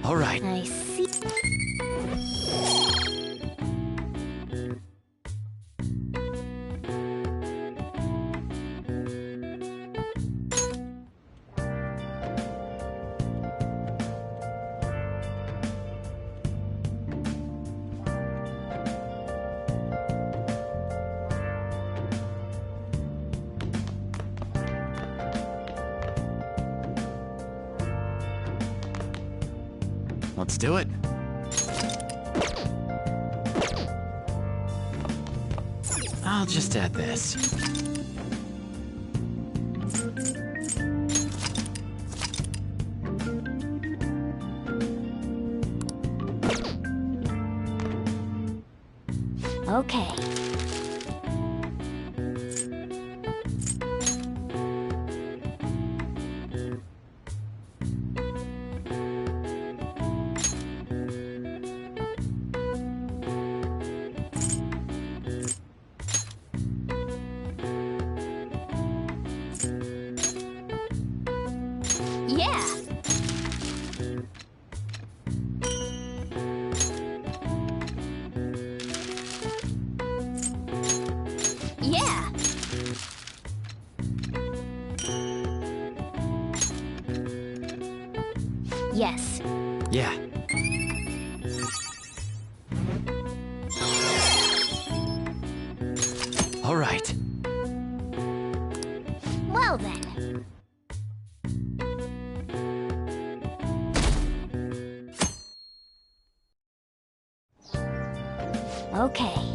All right. I see. Let's do it. I'll just add this. Okay. Yeah. Yeah. Yes. Yeah. All right. Well then. Okay.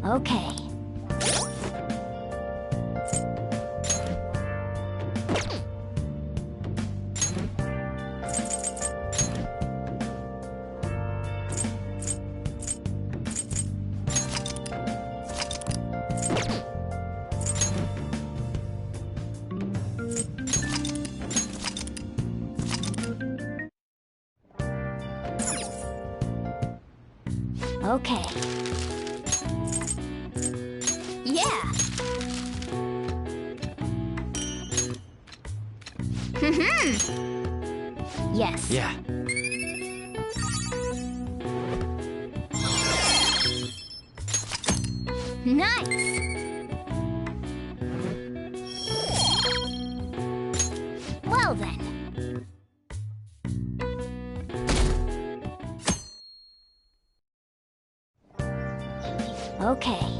Okay. Okay. Yeah. Yes. Yeah. Nice. Well then. Okay.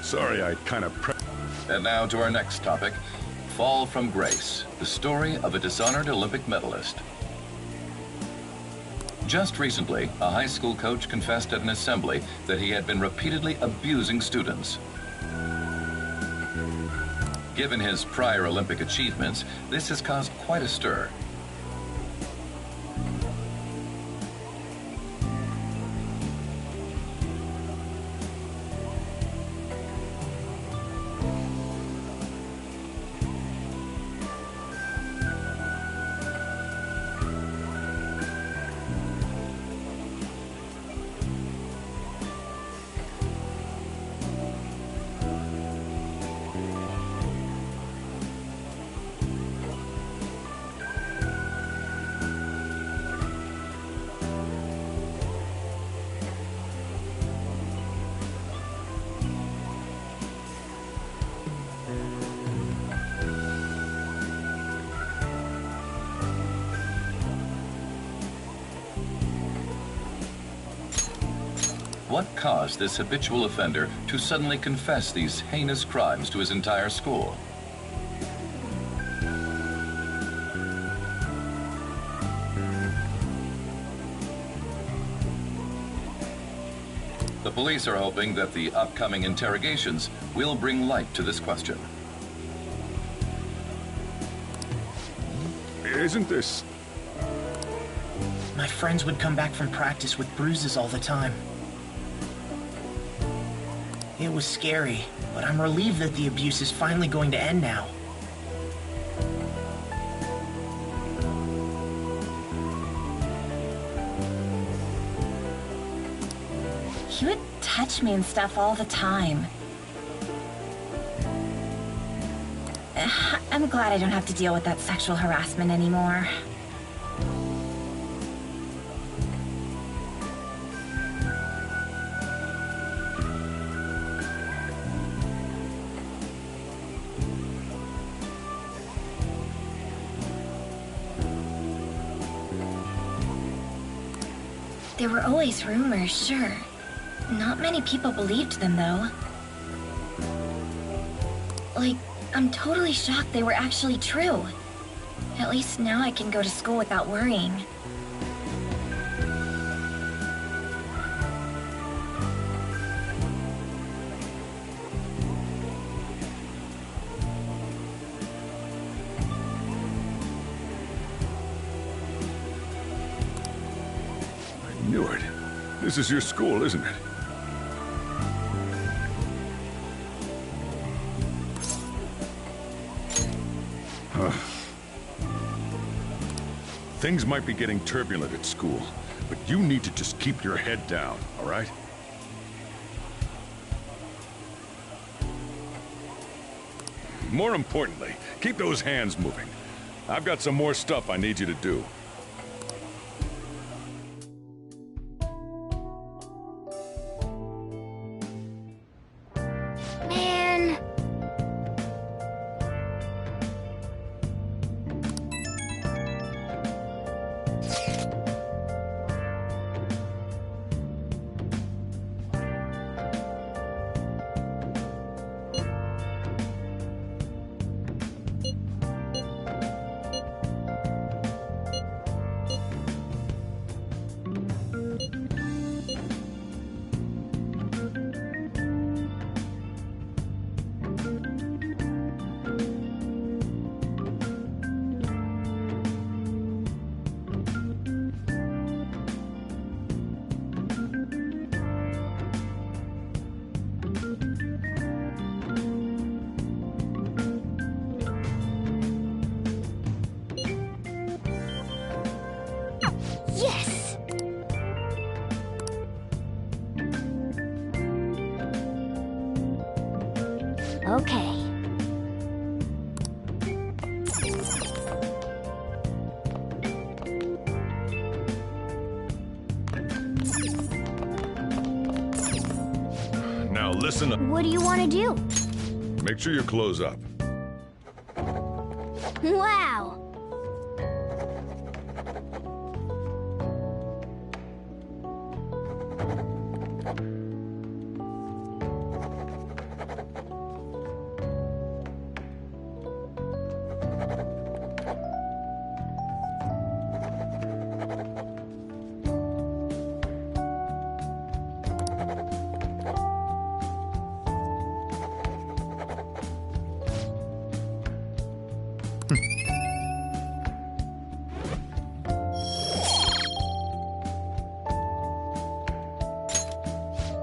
Sorry, I kind of And now to our next topic, Fall from Grace, the story of a dishonored Olympic medalist. Just recently, a high school coach confessed at an assembly that he had been repeatedly abusing students. Given his prior Olympic achievements, this has caused quite a stir. What caused this habitual offender to suddenly confess these heinous crimes to his entire school? The police are hoping that the upcoming interrogations will bring light to this question. Isn't this... My friends would come back from practice with bruises all the time. It was scary, but I'm relieved that the abuse is finally going to end now. He would touch me and stuff all the time. I'm glad I don't have to deal with that sexual harassment anymore. There were always rumors, sure. Not many people believed them, though. Like, I'm totally shocked they were actually true. At least now I can go to school without worrying. I knew it. This is your school, isn't it? Things might be getting turbulent at school, but you need to just keep your head down, all right? More importantly, keep those hands moving. I've got some more stuff I need you to do. Man. Okay. Now listen up. What do you want to do? Make sure your clothes up. Wow!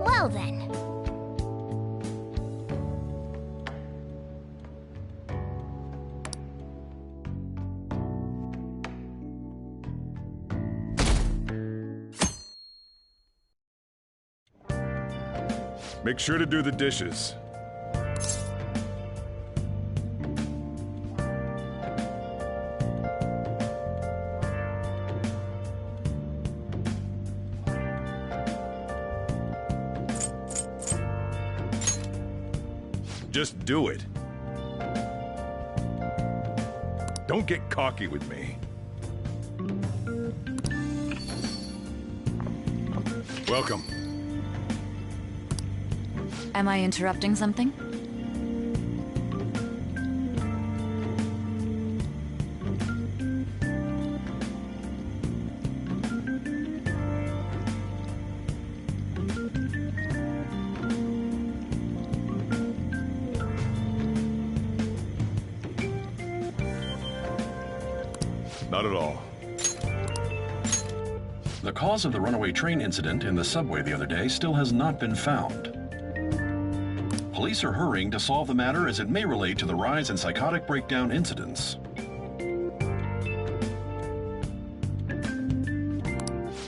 Well then. Make sure to do the dishes. Just do it. Don't get cocky with me. Welcome. Am I interrupting something? Not at all. The cause of the runaway train incident in the subway the other day still has not been found. Police are hurrying to solve the matter as it may relate to the rise in psychotic breakdown incidents.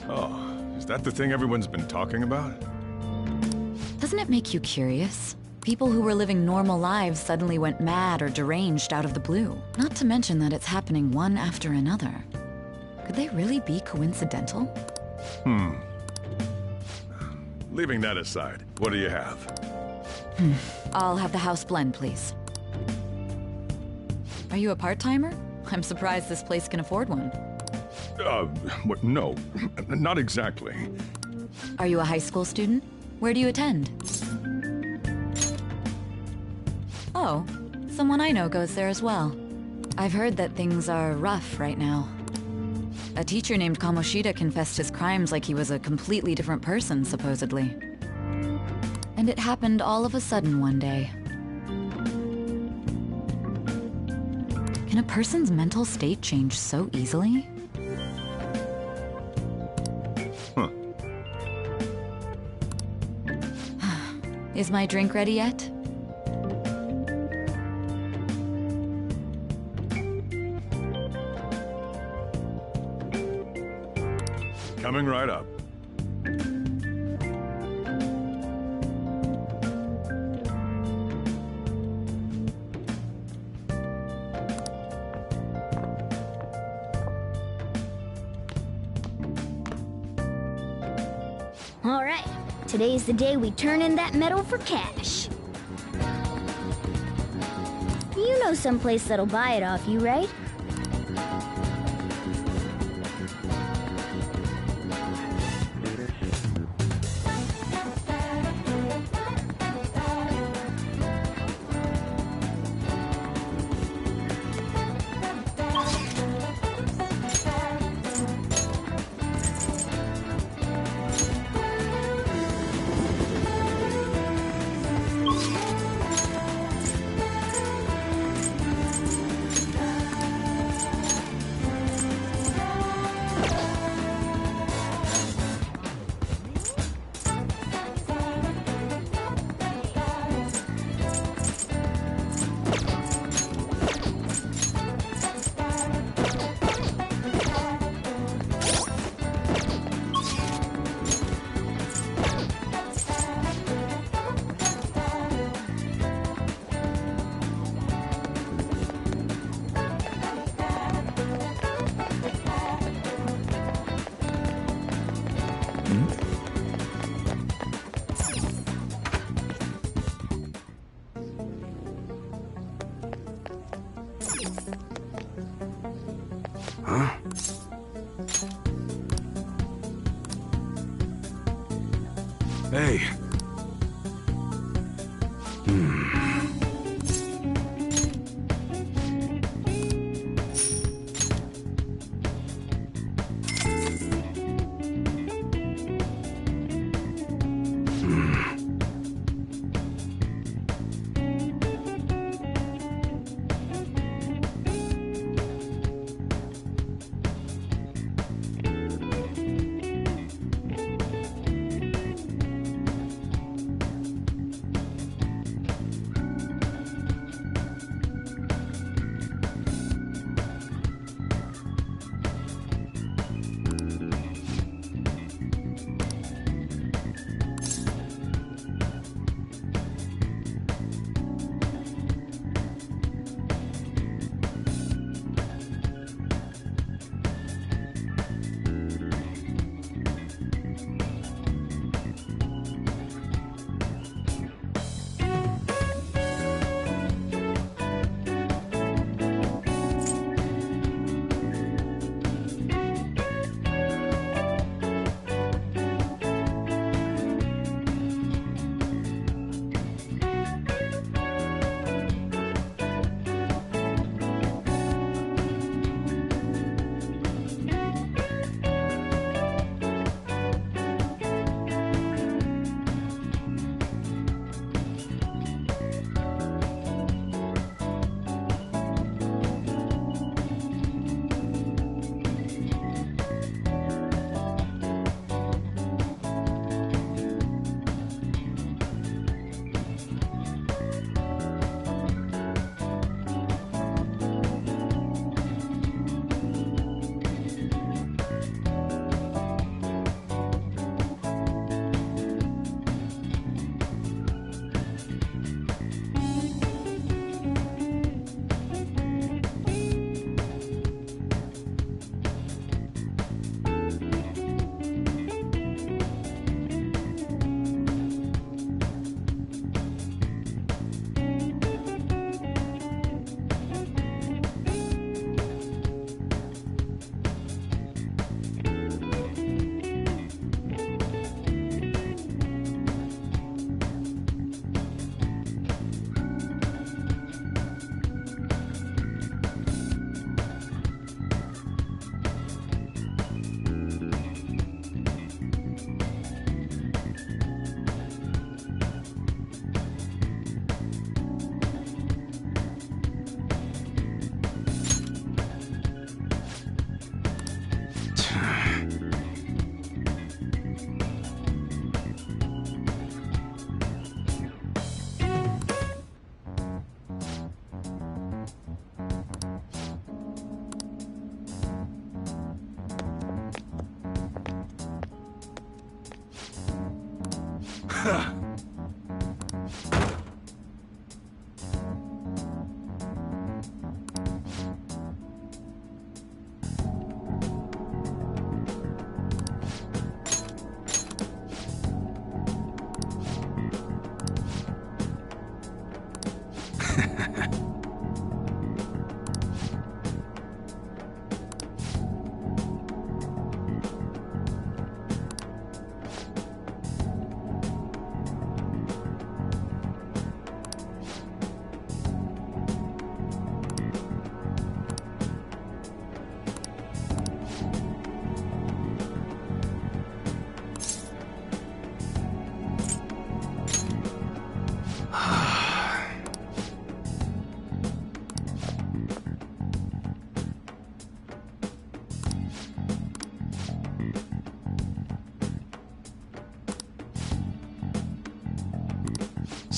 Oh, is that the thing everyone's been talking about? Doesn't it make you curious? People who were living normal lives suddenly went mad or deranged out of the blue. Not to mention that it's happening one after another. Could they really be coincidental? Leaving that aside, what do you have? I'll have the house blend, please. Are you a part-timer? I'm surprised this place can afford one. What? No, not exactly. Are you a high school student? Where do you attend? Oh, someone I know goes there as well. I've heard that things are rough right now. A teacher named Kamoshida confessed his crimes like he was a completely different person, supposedly. And it happened all of a sudden one day. Can a person's mental state change so easily? Huh. Is my drink ready yet? Coming right up. All right. Today's the day we turn in that medal for cash. You know someplace that'll buy it off you, right? Hey.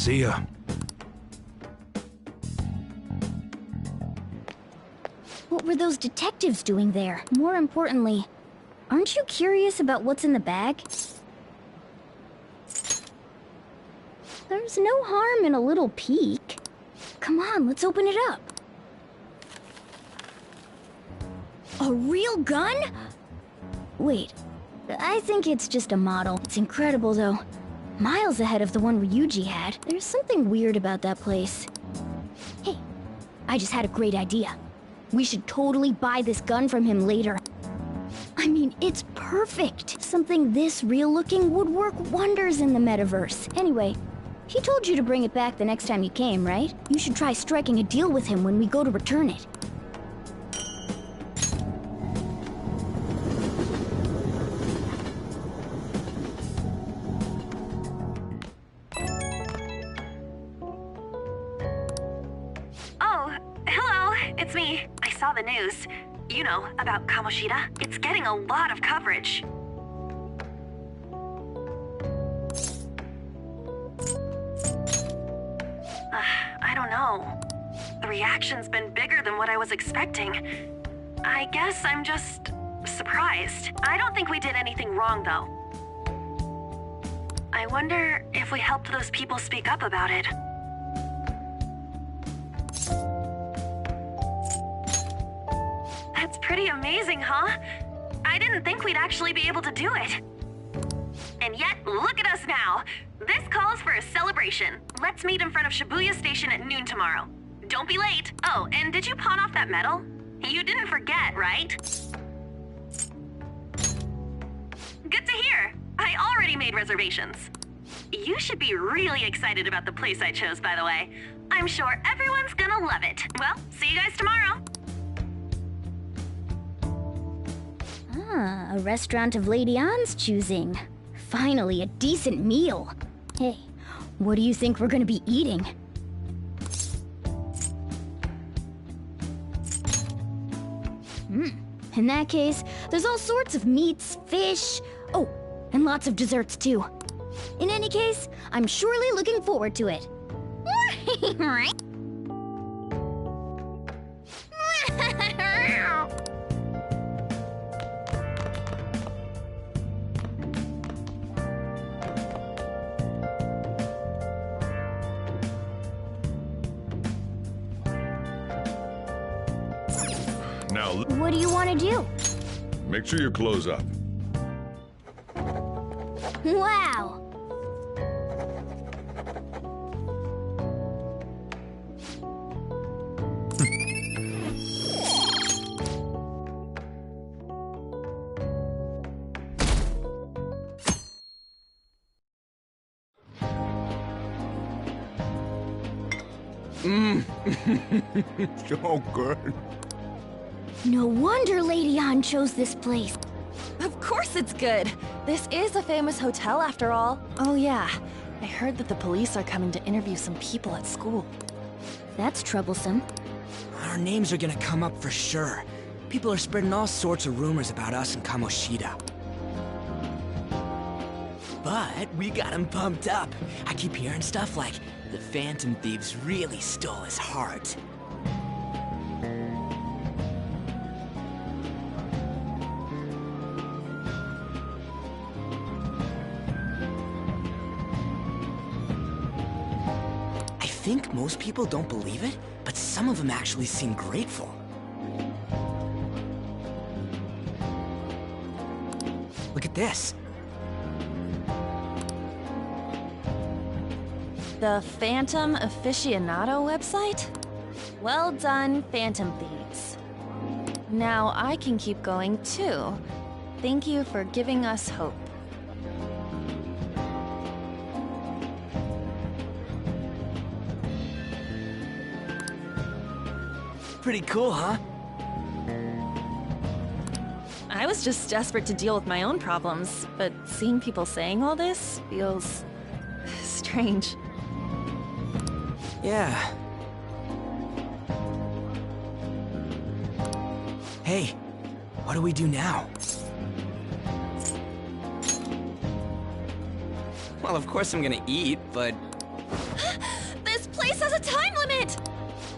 See ya. What were those detectives doing there? More importantly, aren't you curious about what's in the bag? There's no harm in a little peek. Come on, let's open it up. A real gun? Wait, I think it's just a model. It's incredible, though. Miles ahead of the one Ryuji had. There's something weird about that place. Hey, I just had a great idea. We should totally buy this gun from him later. I mean, it's perfect. Something this real-looking would work wonders in the metaverse. Anyway, he told you to bring it back the next time you came, right? You should try striking a deal with him when we go to return it. Oh, hello, it's me. I saw the news. You know, about Kamoshida. It's getting a lot of coverage. I don't know. The reaction's been bigger than what I was expecting. I guess I'm just surprised. I don't think we did anything wrong, though. I wonder if we helped those people speak up about it. That's pretty amazing, huh? I didn't think we'd actually be able to do it. And yet, look at us now. This calls for a celebration. Let's meet in front of Shibuya Station at noon tomorrow. Don't be late. Oh, and did you pawn off that medal? You didn't forget, right? Good to hear. I already made reservations. You should be really excited about the place I chose, by the way. I'm sure everyone's gonna love it. Well, see you guys tomorrow. Ah, a restaurant of Lady Ann's choosing. Finally, a decent meal. Hey, what do you think we're gonna be eating? In that case, there's all sorts of meats, fish, oh, and lots of desserts too. In any case, I'm surely looking forward to it. Now, What do you want to do? make sure you close up. Wow! So good. No wonder Lady Ann chose this place. Of course it's good. This is a famous hotel after all. Oh yeah, I heard that the police are coming to interview some people at school. That's troublesome. Our names are gonna come up for sure. People are spreading all sorts of rumors about us and Kamoshida. But we got him pumped up. I keep hearing stuff like the Phantom Thieves really stole his heart. I think most people don't believe it, but some of them actually seem grateful. Look at this. The Phantom Aficionado website? Well done, Phantom Thieves. Now I can keep going too. Thank you for giving us hope. Pretty cool, huh? I was just desperate to deal with my own problems, but seeing people saying all this feels strange. Yeah. Hey, what do we do now? Well, of course I'm gonna eat, but... This place has a time limit!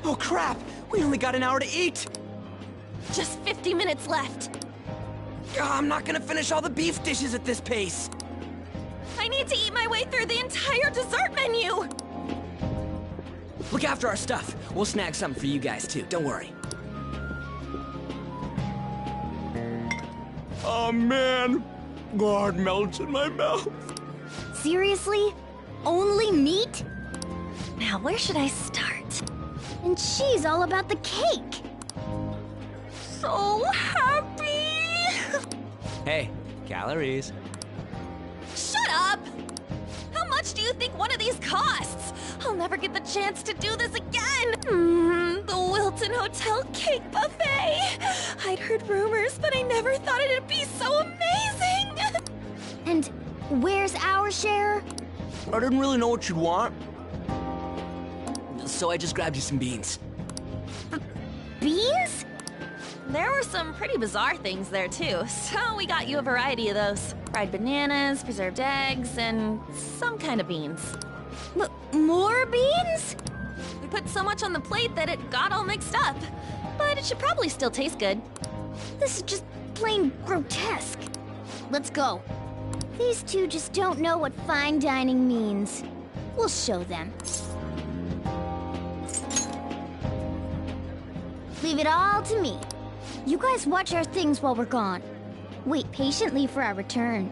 Oh crap! We only got an hour to eat! Just 50 minutes left. I'm not gonna finish all the beef dishes at this pace! I need to eat my way through the entire dessert menu! Look after our stuff. We'll snag something for you guys too, don't worry. Oh man, God, melts in my mouth. Seriously? Only meat? Now, where should I start? And she's all about the cake. So happy! Hey, calories. Shut up! How much do you think one of these costs? I'll never get the chance to do this again! The Wilton Hotel Cake Buffet! I'd heard rumors, but I never thought it'd be so amazing! And where's our share? I didn't really know what you'd want, so I just grabbed you some beans. Beans? There were some pretty bizarre things there too, so we got you a variety of those. Fried bananas, preserved eggs, and some kind of beans. More beans? We put so much on the plate that it got all mixed up, but it should probably still taste good. This is just plain grotesque. Let's go. These two just don't know what fine dining means. We'll show them. Leave it all to me. You guys watch our things while we're gone. Wait patiently for our return.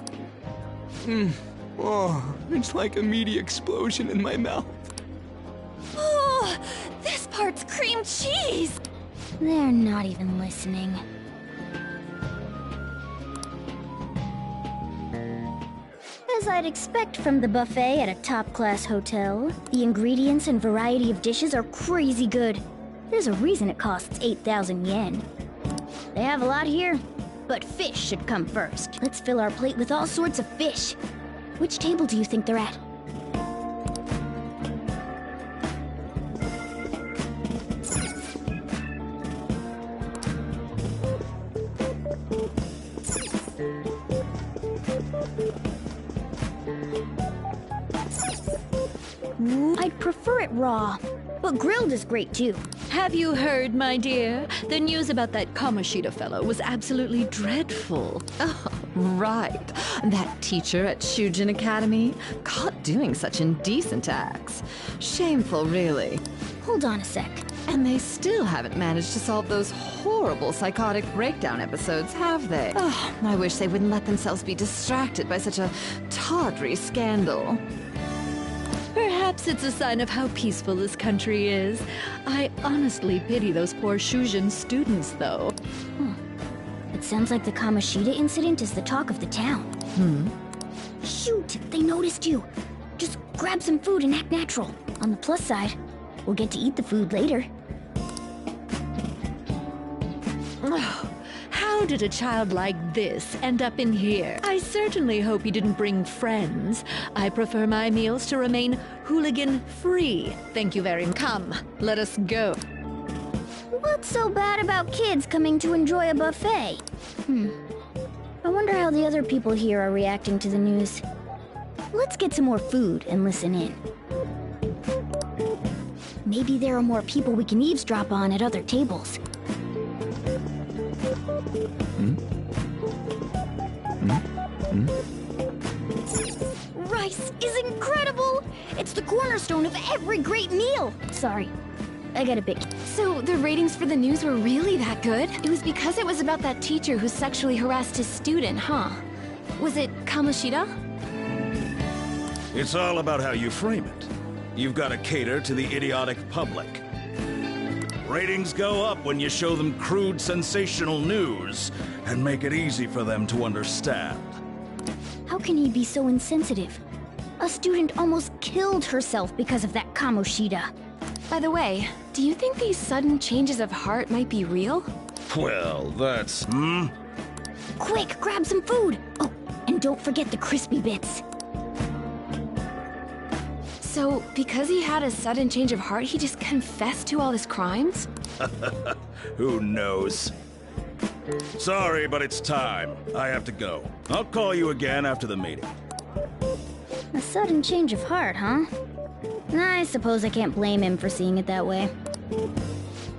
Oh, it's like a meaty explosion in my mouth. Oh, this part's cream cheese! They're not even listening. As I'd expect from the buffet at a top-class hotel, the ingredients and variety of dishes are crazy good. There's a reason it costs 8,000 yen. They have a lot here, but fish should come first. Let's fill our plate with all sorts of fish. Which table do you think they're at? I'd prefer it raw, but grilled is great too. Have you heard, my dear? The news about that Kamoshida fellow was absolutely dreadful. Oh, right. That teacher at Shujin Academy, caught doing such indecent acts. Shameful, really. Hold on a sec. And they still haven't managed to solve those horrible psychotic breakdown episodes, have they? Oh, I wish they wouldn't let themselves be distracted by such a tawdry scandal. Perhaps it's a sign of how peaceful this country is. I honestly pity those poor Shujin students, though. It sounds like the Kamoshida incident is the talk of the town. Shoot, they noticed you. Just grab some food and act natural. On the plus side, we'll get to eat the food later. How did a child like this end up in here? I certainly hope he didn't bring friends. I prefer my meals to remain hooligan-free. Thank you very much. Come, let us go. What's so bad about kids coming to enjoy a buffet? I wonder how the other people here are reacting to the news. Let's get some more food and listen in. Maybe there are more people we can eavesdrop on at other tables. Rice is incredible! It's the cornerstone of every great meal! Sorry, I got a bit... So the ratings for the news were really that good? It was because it was about that teacher who sexually harassed his student, huh? Was it Kamoshida? It's all about how you frame it. You've got to cater to the idiotic public. Ratings go up when you show them crude, sensational news and make it easy for them to understand. How can he be so insensitive? A student almost killed herself because of that Kamoshida. By the way, do you think these sudden changes of heart might be real? Well, that's... Quick, grab some food! Oh, and don't forget the crispy bits. So, because he had a sudden change of heart, he just confessed to all his crimes? Who knows? Sorry, but it's time. I have to go. I'll call you again after the meeting. A sudden change of heart, huh? I suppose I can't blame him for seeing it that way.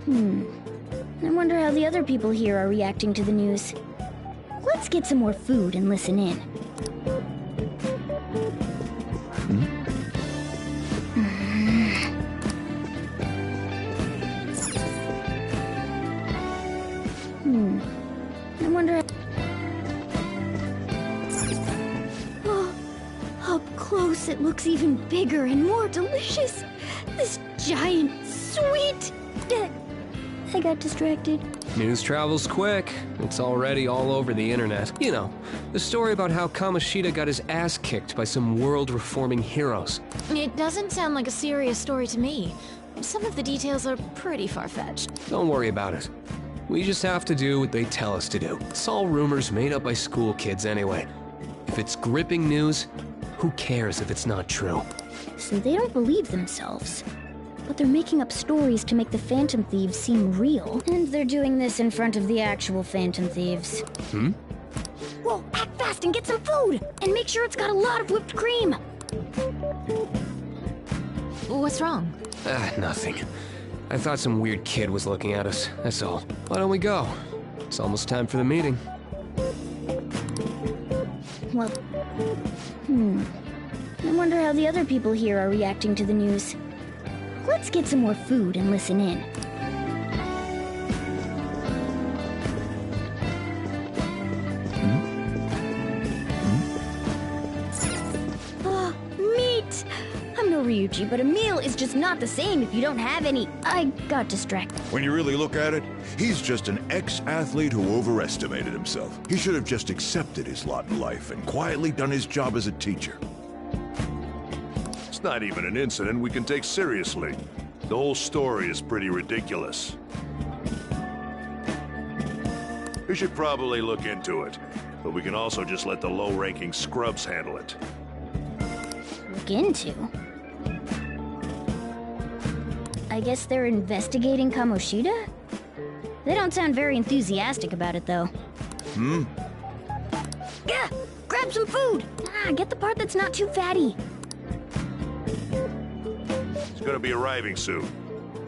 I wonder how the other people here are reacting to the news. Let's get some more food and listen in. I wonder... house, it looks even bigger and more delicious. This giant, sweet... I got distracted. News travels quick. It's already all over the internet. You know, the story about how Kamoshida got his ass kicked by some world-reforming heroes. It doesn't sound like a serious story to me. Some of the details are pretty far-fetched. Don't worry about it. We just have to do what they tell us to do. It's all rumors made up by school kids anyway. If it's gripping news, who cares if it's not true? So they don't believe themselves. But they're making up stories to make the Phantom Thieves seem real. And they're doing this in front of the actual Phantom Thieves. Hmm? Whoa, act fast and get some food! And make sure it's got a lot of whipped cream! What's wrong? Nothing. I thought some weird kid was looking at us, that's all. Why don't we go? It's almost time for the meeting. Well, I wonder how the other people here are reacting to the news. Let's get some more food and listen in. Ah, meat! I'm no Ryuji, but a meal is just not the same if you don't have any. I got distracted. When you really look at it, he's just an ex-athlete who overestimated himself. He should have just accepted his lot in life and quietly done his job as a teacher. It's not even an incident we can take seriously. The whole story is pretty ridiculous. We should probably look into it, but we can also just let the low-ranking scrubs handle it. Look into? I guess they're investigating Kamoshida? They don't sound very enthusiastic about it, though. Yeah, grab some food! Get the part that's not too fatty. He's gonna be arriving soon.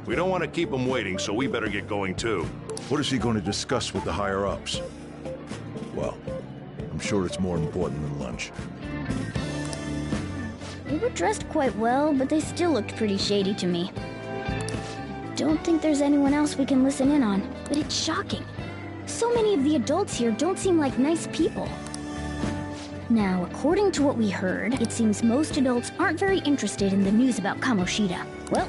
We don't want to keep him waiting, so we better get going too. What is he going to discuss with the higher-ups? Well, I'm sure it's more important than lunch. They were dressed quite well, but they still looked pretty shady to me. Don't think there's anyone else we can listen in on, but it's shocking. So many of the adults here don't seem like nice people. Now, according to what we heard, it seems most adults aren't very interested in the news about Kamoshida. Well,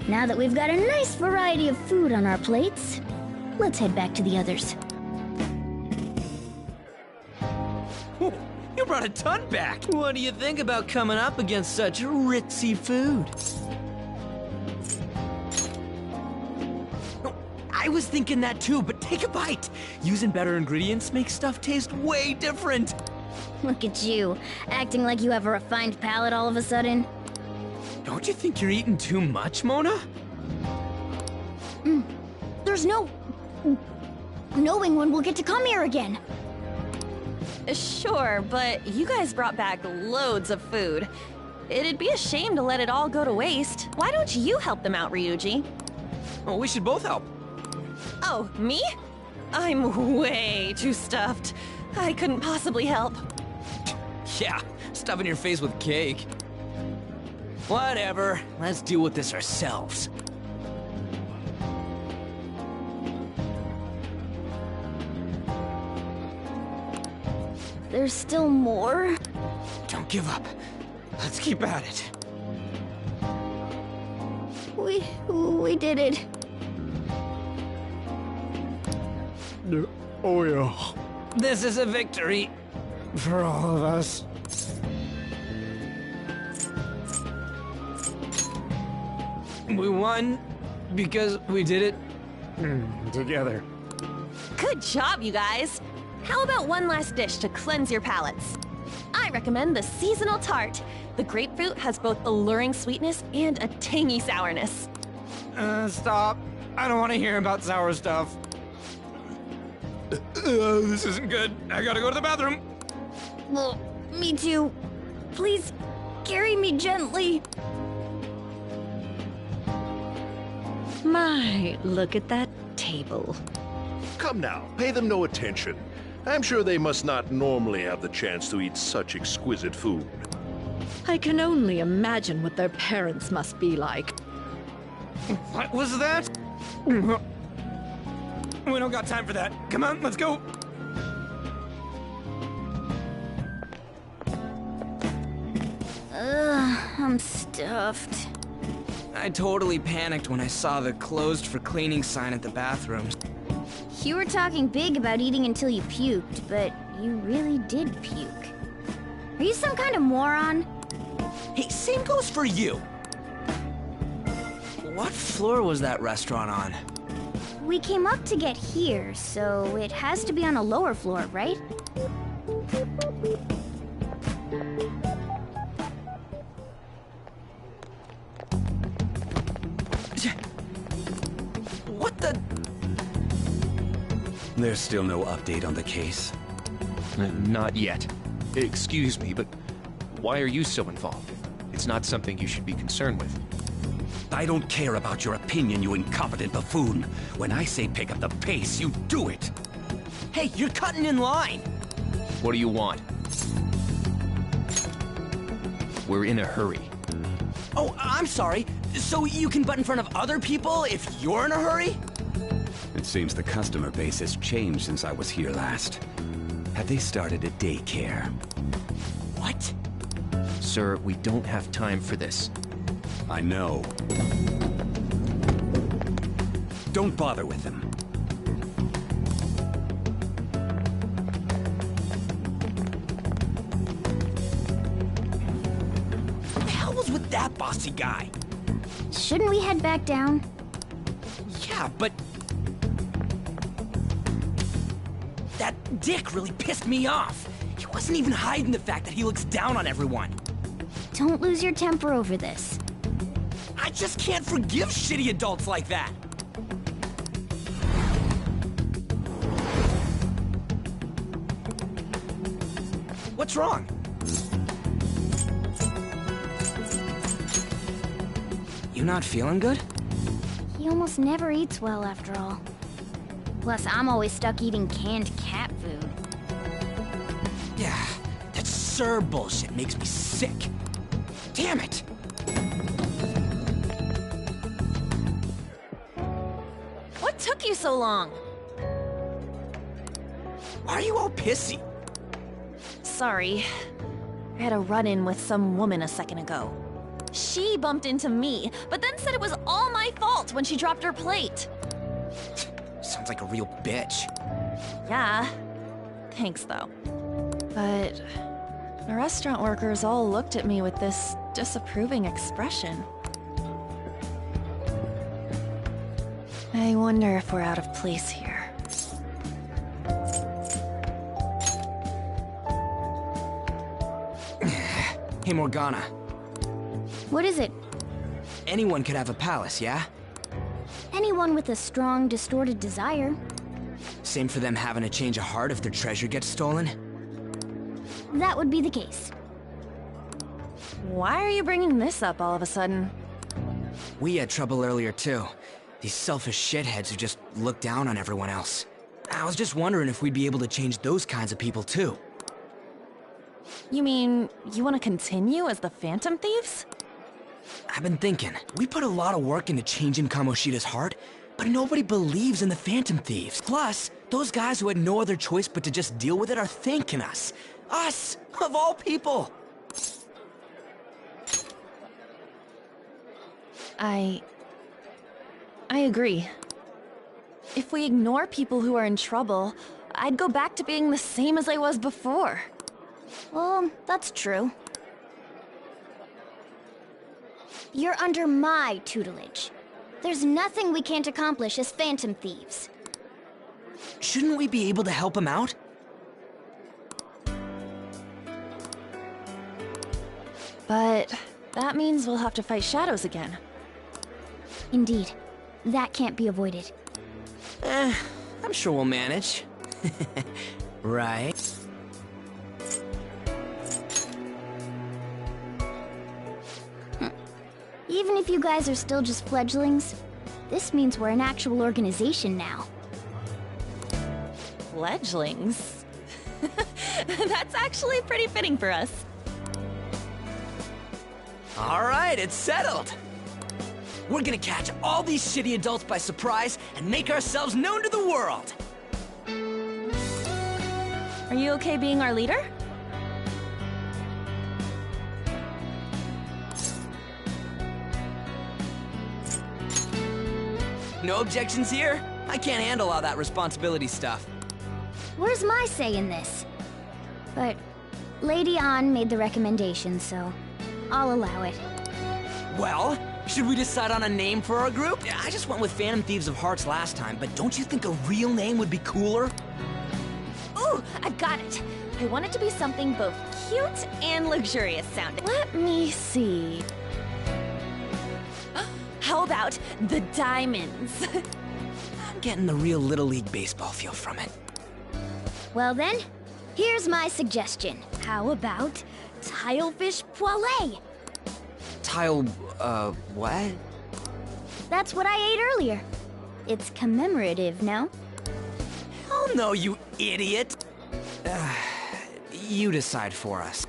now that we've got a nice variety of food on our plates, let's head back to the others. You brought a ton back! What do you think about coming up against such ritzy food? I was thinking that too, but take a bite! Using better ingredients makes stuff taste way different! Look at you, acting like you have a refined palate all of a sudden. Don't you think you're eating too much, Mona? There's no... knowing when we'll get to come here again. Sure, but you guys brought back loads of food. It'd be a shame to let it all go to waste. Why don't you help them out, Ryuji? Oh, we should both help. Oh, me? I'm way too stuffed. I couldn't possibly help. Yeah, stuffing your face with cake. Whatever, let's deal with this ourselves. There's still more? Don't give up. Let's keep at it. We did it. Oh yeah. This is a victory for all of us. We won because we did it together. Good job, you guys. How about one last dish to cleanse your palates? I recommend the seasonal tart. The grapefruit has both alluring sweetness and a tangy sourness. Stop. I don't want to hear about sour stuff. This isn't good. I gotta go to the bathroom. Well, me too. Please, carry me gently. My, look at that table. Come now, pay them no attention. I'm sure they must not normally have the chance to eat such exquisite food. I can only imagine what their parents must be like. What was that? We don't got time for that. Come on, let's go. I'm stuffed. I totally panicked when I saw the closed for cleaning sign at the bathrooms. You were talking big about eating until you puked, but you really did puke. Are you some kind of moron? Hey, same goes for you! What floor was that restaurant on? We came up to get here, so it has to be on a lower floor, right? What the? There's still no update on the case. Not yet. Excuse me, but why are you so involved? It's not something you should be concerned with. I don't care about your opinion, you incompetent buffoon. When I say pick up the pace, you do it. Hey, you're cutting in line! What do you want? We're in a hurry. Oh, I'm sorry. So you can butt in front of other people if you're in a hurry? It seems the customer base has changed since I was here last. Have they started a daycare? What? Sir, we don't have time for this. I know. Don't bother with them. What the hell was with that bossy guy? Shouldn't we head back down? Yeah, but... that dick really pissed me off. He wasn't even hiding the fact that he looks down on everyone. Don't lose your temper over this. I just can't forgive shitty adults like that. What's wrong? You not feeling good? He almost never eats well after all. Plus, I'm always stuck eating canned cat food. Yeah, that Sir bullshit makes me sick. Damn it! What took you so long? Why are you all pissy? Sorry. I had a run-in with some woman a second ago. She bumped into me, but then said it was all my fault when she dropped her plate. Sounds like a real bitch. Yeah. Thanks, though. But the restaurant workers all looked at me with this disapproving expression. I wonder if we're out of place here. Hey, Morgana. What is it? Anyone could have a palace, yeah? Anyone with a strong, distorted desire. Same for them having a change of heart if their treasure gets stolen? That would be the case. Why are you bringing this up all of a sudden? We had trouble earlier, too. These selfish shitheads who just look down on everyone else. I was just wondering if we'd be able to change those kinds of people, too. You mean, you want to continue as the Phantom Thieves? I've been thinking, we put a lot of work into changing Kamoshida's heart, but nobody believes in the Phantom Thieves. Plus, those guys who had no other choice but to just deal with it are thanking us. Us, of all people! I agree. If we ignore people who are in trouble, I'd go back to being the same as I was before. Well, that's true. You're under my tutelage. There's nothing we can't accomplish as Phantom Thieves. Shouldn't we be able to help him out? But that means we'll have to fight shadows again. Indeed. That can't be avoided. I'm sure we'll manage. Right? Even if you guys are still just fledglings, this means we're an actual organization now. Fledglings? That's actually pretty fitting for us. Alright, it's settled! We're gonna catch all these shitty adults by surprise and make ourselves known to the world! Are you okay being our leader? No objections here? I can't handle all that responsibility stuff. Where's my say in this? But Lady An made the recommendation, so I'll allow it. Well, should we decide on a name for our group? I just went with Phantom Thieves of Hearts last time, but don't you think a real name would be cooler? Ooh, I've got it. I want it to be something both cute and luxurious sounding. Let me see. How about the Diamonds? I'm getting the real Little League Baseball feel from it. Well then, here's my suggestion. How about Tilefish Poêlée? What? That's what I ate earlier. It's commemorative, no? Oh no, you idiot! You decide for us.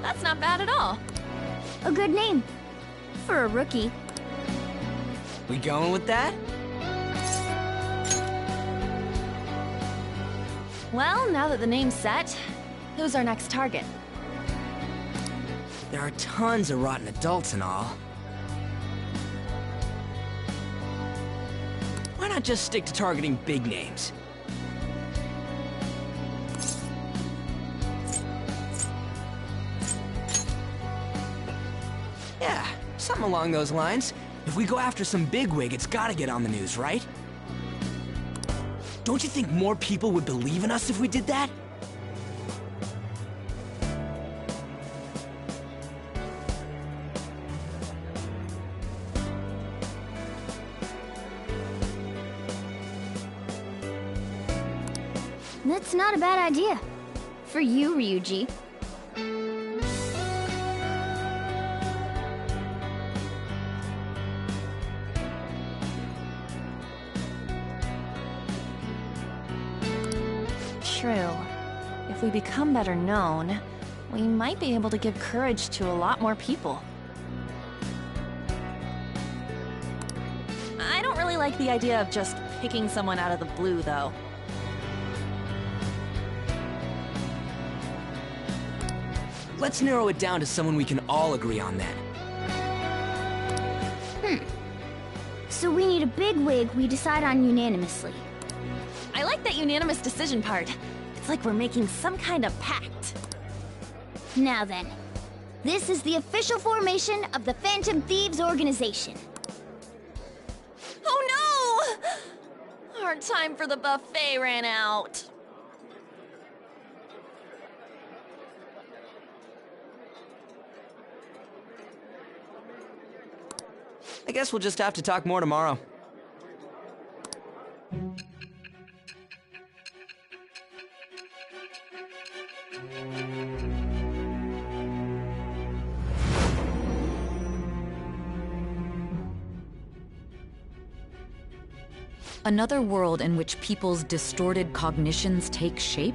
That's not bad at all. A good name. For a rookie. We going with that? Well, now that the name's set, who's our next target? There are tons of rotten adults and all. Why not just stick to targeting big names? Yeah, something along those lines. If we go after some bigwig, it's gotta get on the news, right? Don't you think more people would believe in us if we did that? That's not a bad idea. For you, Ryuji. True. If we become better known, we might be able to give courage to a lot more people. I don't really like the idea of just picking someone out of the blue, though. Let's narrow it down to someone we can all agree on then. So we need a bigwig we decide on unanimously. I like that unanimous decision part. It's like we're making some kind of pact. Now then, this is the official formation of the Phantom Thieves organization. Oh no! Our time for the buffet ran out. I guess we'll just have to talk more tomorrow. Another world in which people's distorted cognitions take shape?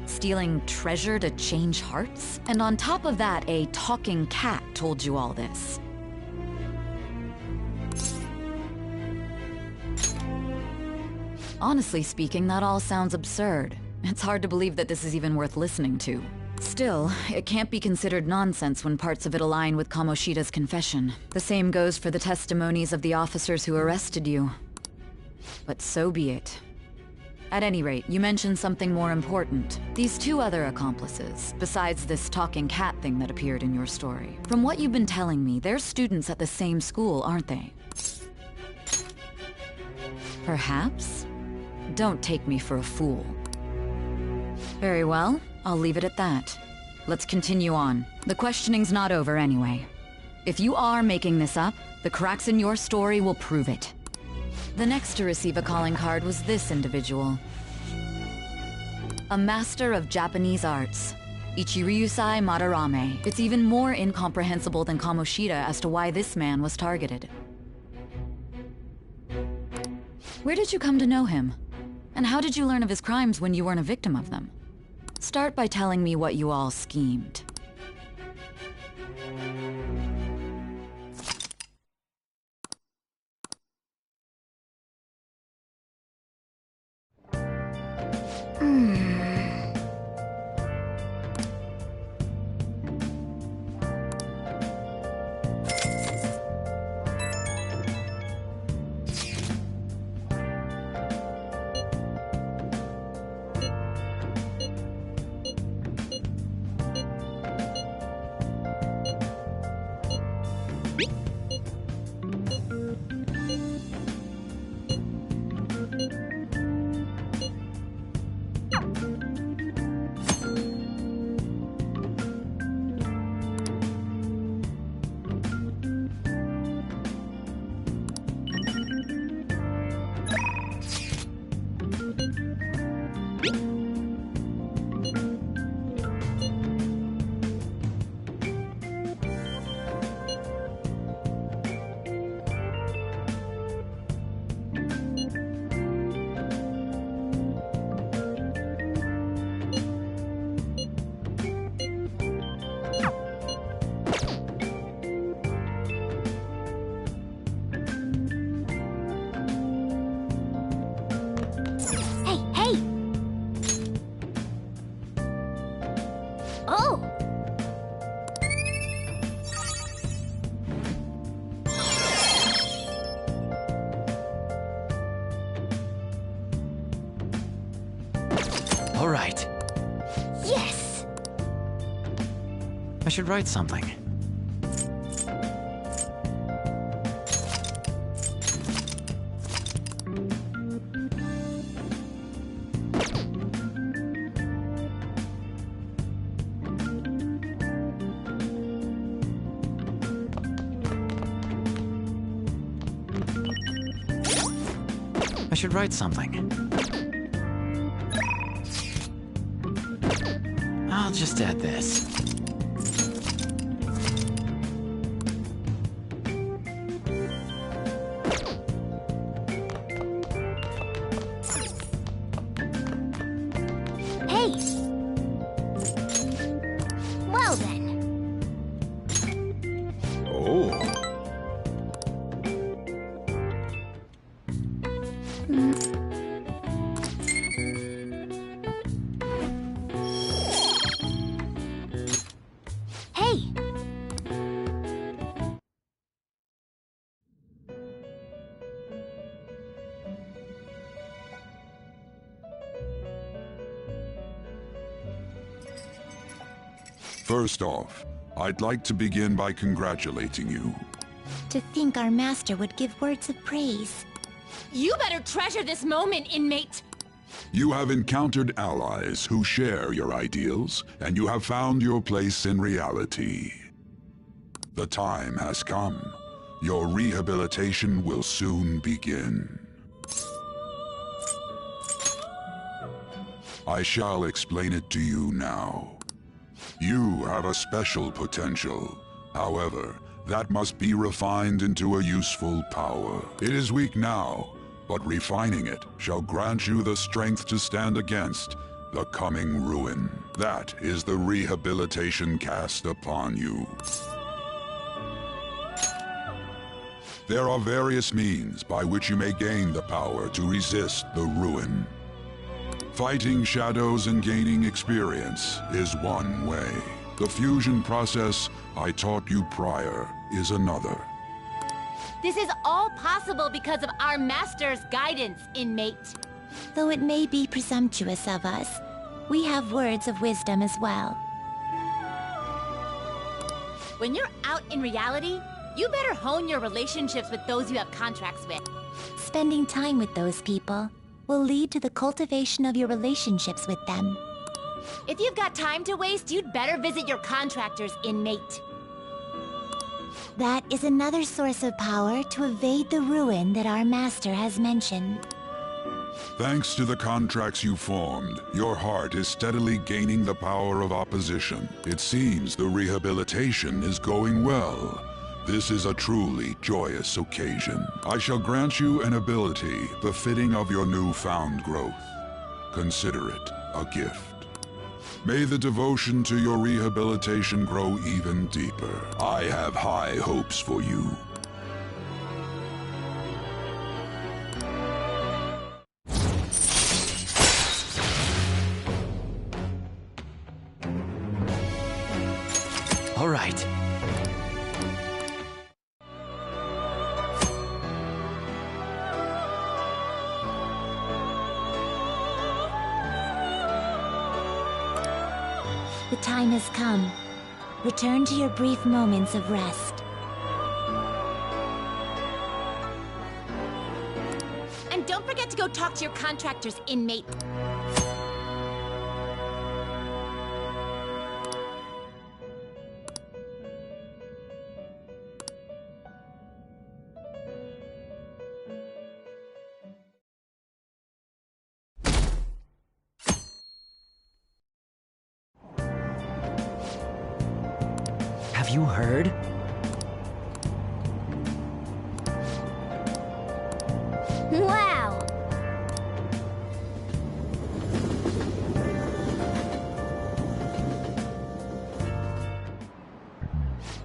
Stealing treasure to change hearts? And on top of that, a talking cat told you all this. Honestly speaking, that all sounds absurd. It's hard to believe that this is even worth listening to. Still, it can't be considered nonsense when parts of it align with Kamoshida's confession. The same goes for the testimonies of the officers who arrested you. But so be it. At any rate, you mentioned something more important. These two other accomplices, besides this talking cat thing that appeared in your story. From what you've been telling me, they're students at the same school, aren't they? Perhaps? Don't take me for a fool. Very well, I'll leave it at that. Let's continue on. The questioning's not over anyway. If you are making this up, the cracks in your story will prove it. The next to receive a calling card was this individual. A master of Japanese arts, Ichiryusai Madarame. It's even more incomprehensible than Kamoshida as to why this man was targeted. Where did you come to know him? And how did you learn of his crimes when you weren't a victim of them? Start by telling me what you all schemed. All right. Yes! I should write something. I should write something. I'll just add this. Hey! Well then. Oh. Hey! First off, I'd like to begin by congratulating you. To think our master would give words of praise. You better treasure this moment, inmate! You have encountered allies who share your ideals, and you have found your place in reality. The time has come. Your rehabilitation will soon begin. I shall explain it to you now. You have a special potential. However, that must be refined into a useful power. It is weak now, but refining it shall grant you the strength to stand against the coming ruin. That is the rehabilitation cast upon you. There are various means by which you may gain the power to resist the ruin. Fighting shadows and gaining experience is one way. The fusion process I taught you prior is another. This is all possible because of our master's guidance, inmate. Though it may be presumptuous of us, we have words of wisdom as well. When you're out in reality, you better hone your relationships with those you have contracts with. Spending time with those people will lead to the cultivation of your relationships with them. If you've got time to waste, you'd better visit your contractors, inmate. That is another source of power to evade the ruin that our master has mentioned. Thanks to the contracts you formed, your heart is steadily gaining the power of opposition. It seems the rehabilitation is going well. This is a truly joyous occasion. I shall grant you an ability befitting of your newfound growth. Consider it a gift. May the devotion to your rehabilitation grow even deeper. I have high hopes for you. All right. The time has come. Return to your brief moments of rest. And don't forget to go talk to your contractor's inmate. Have you heard? Wow!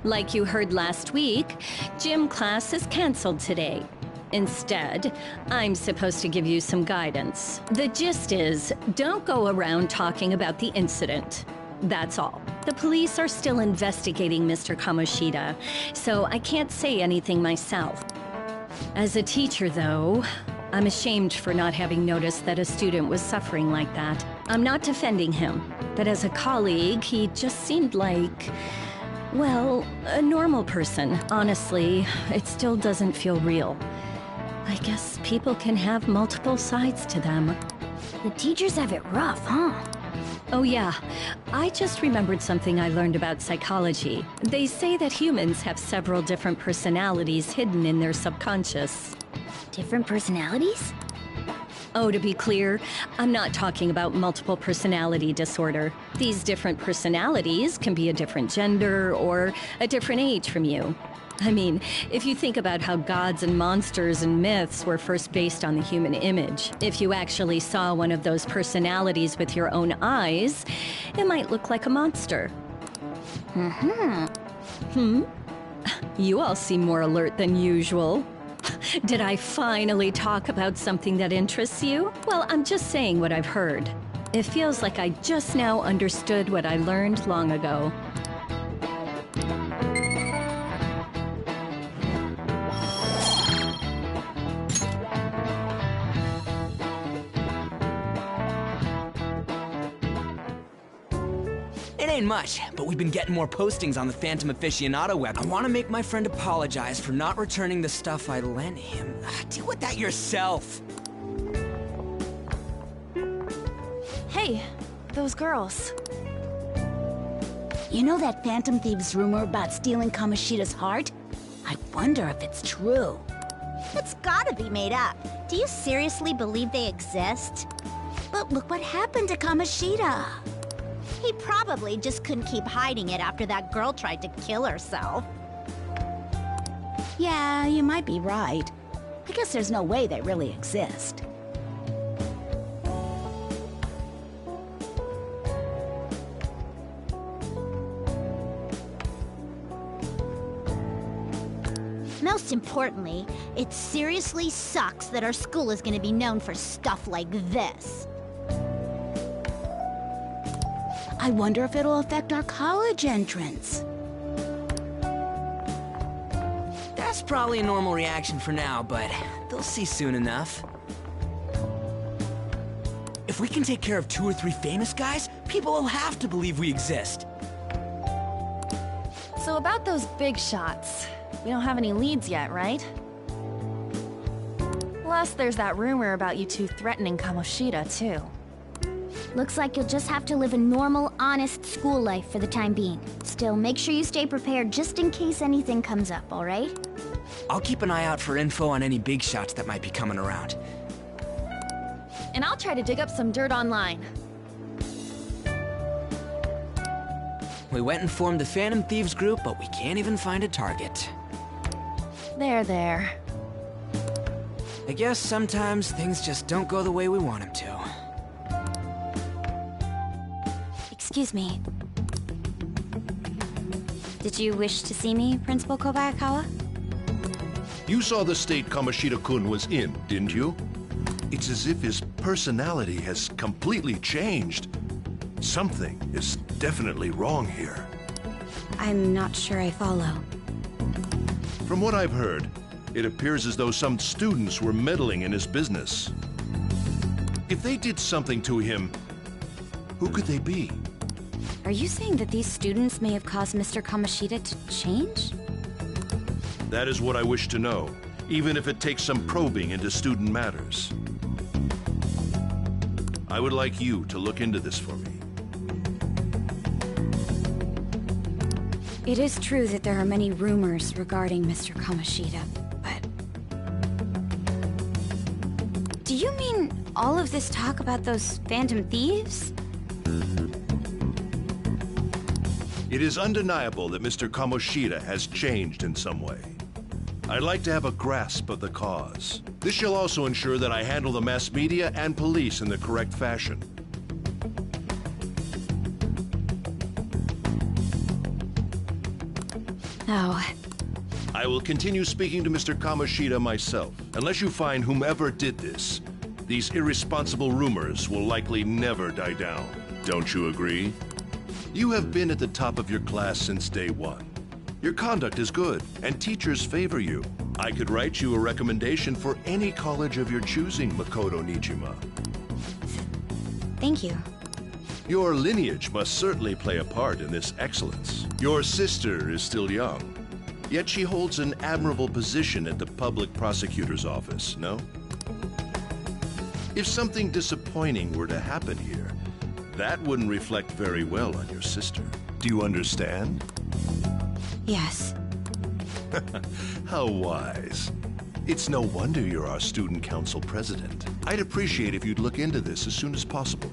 Like you heard last week, gym class is canceled today. Instead, I'm supposed to give you some guidance. The gist is, don't go around talking about the incident. That's all. The police are still investigating Mr. Kamoshida, so I can't say anything myself. As a teacher, though, I'm ashamed for not having noticed that a student was suffering like that. I'm not defending him, but as a colleague, he just seemed like, well, a normal person. Honestly, it still doesn't feel real. I guess people can have multiple sides to them. The teachers have it rough, huh? Oh yeah, I just remembered something I learned about psychology. They say that humans have several different personalities hidden in their subconscious. Different personalities? Oh, to be clear, I'm not talking about multiple personality disorder. These different personalities can be a different gender or a different age from you. I mean, if you think about how gods and monsters and myths were first based on the human image, if you actually saw one of those personalities with your own eyes, it might look like a monster. You all seem more alert than usual. Did I finally talk about something that interests you? Well, I'm just saying what I've heard. It feels like I just now understood what I learned long ago. It ain't much, but we've been getting more postings on the Phantom Aficionado web. I want to make my friend apologize for not returning the stuff I lent him. Deal with that yourself. Hey, those girls. You know that Phantom Thieves rumor about stealing Kamoshida's heart? I wonder if it's true. It's gotta be made up. Do you seriously believe they exist? But look what happened to Kamoshida. He probably just couldn't keep hiding it after that girl tried to kill herself. Yeah, you might be right. I guess there's no way they really exist. Most importantly, it seriously sucks that our school is gonna be known for stuff like this. I wonder if it'll affect our college entrance. That's probably a normal reaction for now, but they'll see soon enough. If we can take care of 2 or 3 famous guys, people will have to believe we exist. So about those big shots, we don't have any leads yet, right? Plus, there's that rumor about you two threatening Kamoshida, too. Looks like you'll just have to live a normal, honest school life for the time being. Still, make sure you stay prepared just in case anything comes up, alright? I'll keep an eye out for info on any big shots that might be coming around. And I'll try to dig up some dirt online. We went and formed the Phantom Thieves group, but we can't even find a target. There. I guess sometimes things just don't go the way we want them to. Excuse me. Did you wish to see me, Principal Kobayakawa? You saw the state Kamoshida-kun was in, didn't you? It's as if his personality has completely changed. Something is definitely wrong here. I'm not sure I follow. From what I've heard, it appears as though some students were meddling in his business. If they did something to him, who could they be? Are you saying that these students may have caused Mr. Kamoshida to change? That is what I wish to know, even if it takes some probing into student matters. I would like you to look into this for me. It is true that there are many rumors regarding Mr. Kamoshida, but... Do you mean all of this talk about those Phantom Thieves? It is undeniable that Mr. Kamoshida has changed in some way. I'd like to have a grasp of the cause. This shall also ensure that I handle the mass media and police in the correct fashion. Oh. I will continue speaking to Mr. Kamoshida myself. Unless you find whomever did this, these irresponsible rumors will likely never die down. Don't you agree? You have been at the top of your class since day one. Your conduct is good, and teachers favor you. I could write you a recommendation for any college of your choosing, Makoto Nijima. Thank you. Your lineage must certainly play a part in this excellence. Your sister is still young, yet she holds an admirable position at the public prosecutor's office, no? If something disappointing were to happen here, that wouldn't reflect very well on your sister. Do you understand? Yes. How wise. It's no wonder you're our student council president. I'd appreciate if you'd look into this as soon as possible.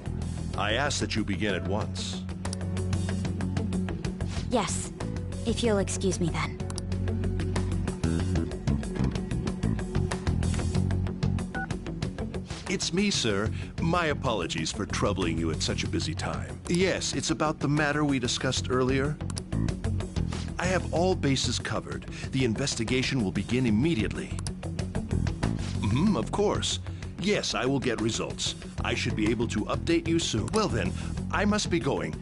I ask that you begin at once. Yes. If you'll excuse me then. It's me, sir. My apologies for troubling you at such a busy time. Yes, it's about the matter we discussed earlier. I have all bases covered. The investigation will begin immediately. Of course. Yes, I will get results. I should be able to update you soon. Well then, I must be going.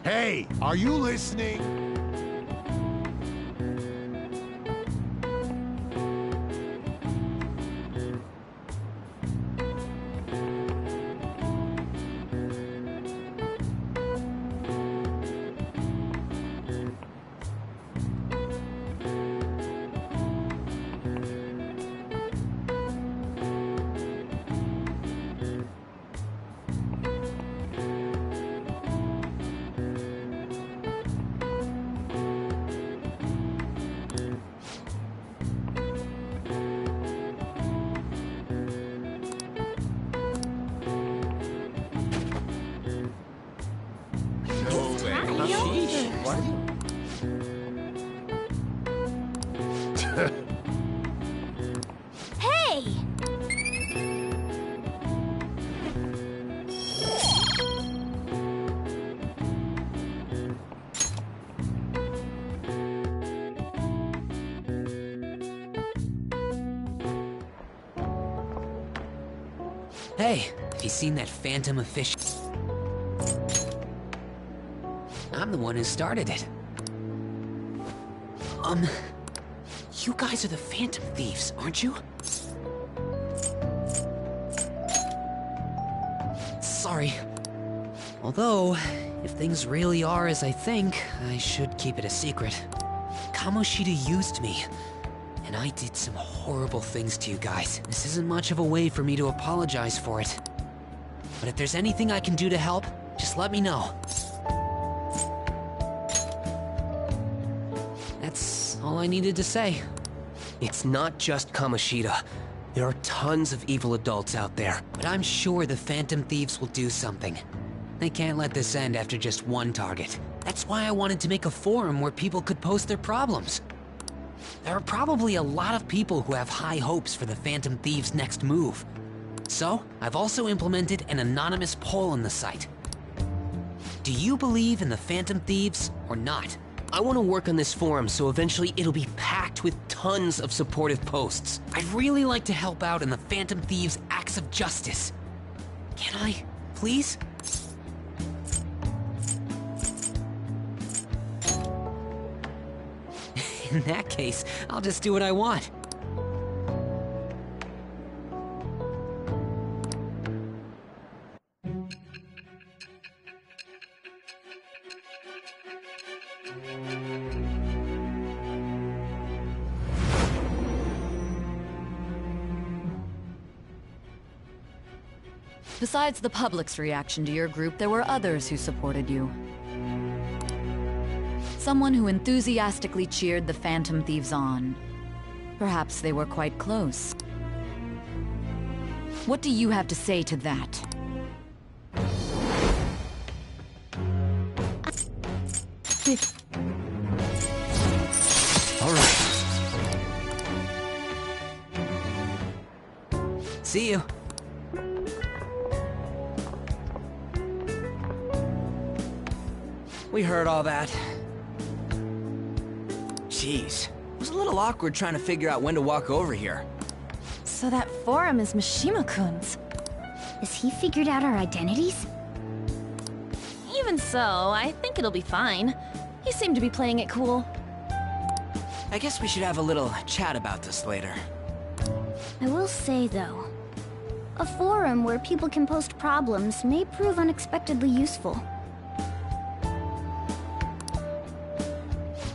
Hey, are you listening? Hey! Hey, have you seen that phantom official? I'm the one who started it. You guys are the Phantom Thieves, aren't you? Sorry. Although, if things really are as I think, I should keep it a secret. Kamoshida used me, and I did some horrible things to you guys. This isn't much of a way for me to apologize for it. But if there's anything I can do to help, just let me know. That's all I needed to say. It's not just Kamoshida. There are tons of evil adults out there. But I'm sure the Phantom Thieves will do something. They can't let this end after just one target. That's why I wanted to make a forum where people could post their problems. There are probably a lot of people who have high hopes for the Phantom Thieves' next move. So, I've also implemented an anonymous poll on the site. Do you believe in the Phantom Thieves or not? I want to work on this forum so eventually it'll be packed with tons of supportive posts. I'd really like to help out in the Phantom Thieves' acts of justice. Can I, please? In that case, I'll just do what I want. Besides the public's reaction to your group, there were others who supported you. Someone who enthusiastically cheered the Phantom Thieves on. Perhaps they were quite close. What do you have to say to that? All right. See you. We heard all that. Jeez, it was a little awkward trying to figure out when to walk over here. So that forum is Mishima-kun's. Has he figured out our identities? Even so, I think it'll be fine. He seemed to be playing it cool. I guess we should have a little chat about this later. I will say, though, a forum where people can post problems may prove unexpectedly useful.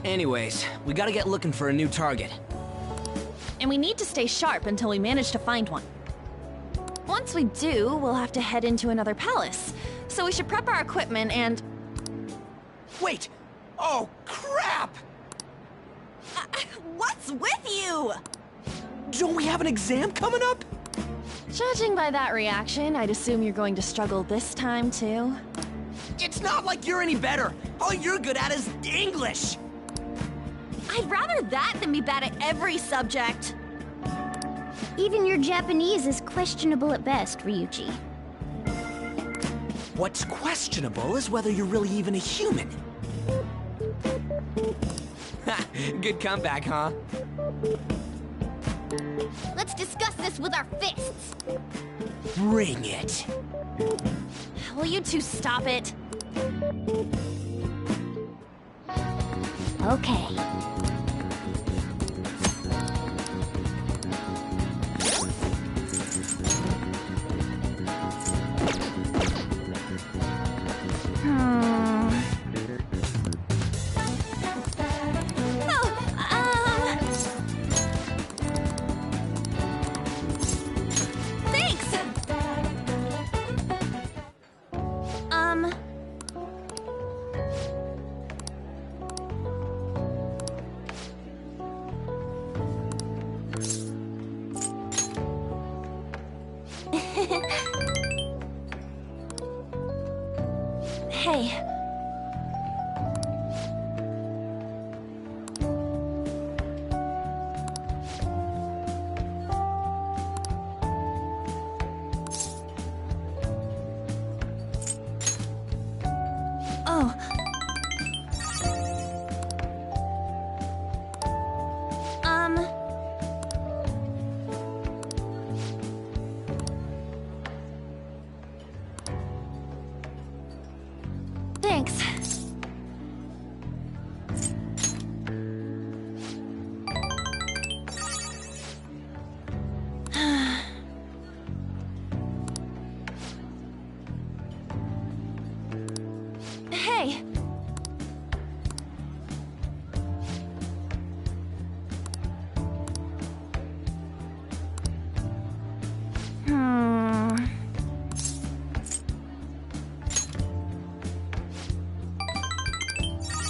Anyways, we gotta get looking for a new target. And we need to stay sharp until we manage to find one. Once we do, we'll have to head into another palace. So we should prep our equipment and... Wait! Oh, crap! What's with you? Don't we have an exam coming up? Judging by that reaction, I'd assume you're going to struggle this time, too. It's not like you're any better! All you're good at is English! I'd rather that than be bad at every subject. Even your Japanese is questionable at best, Ryuji. What's questionable is whether you're really even a human. Ha! Good comeback, huh? Let's discuss this with our fists. Bring it. Will you two stop it? Okay. Thanks! Hey. Oh. Okay.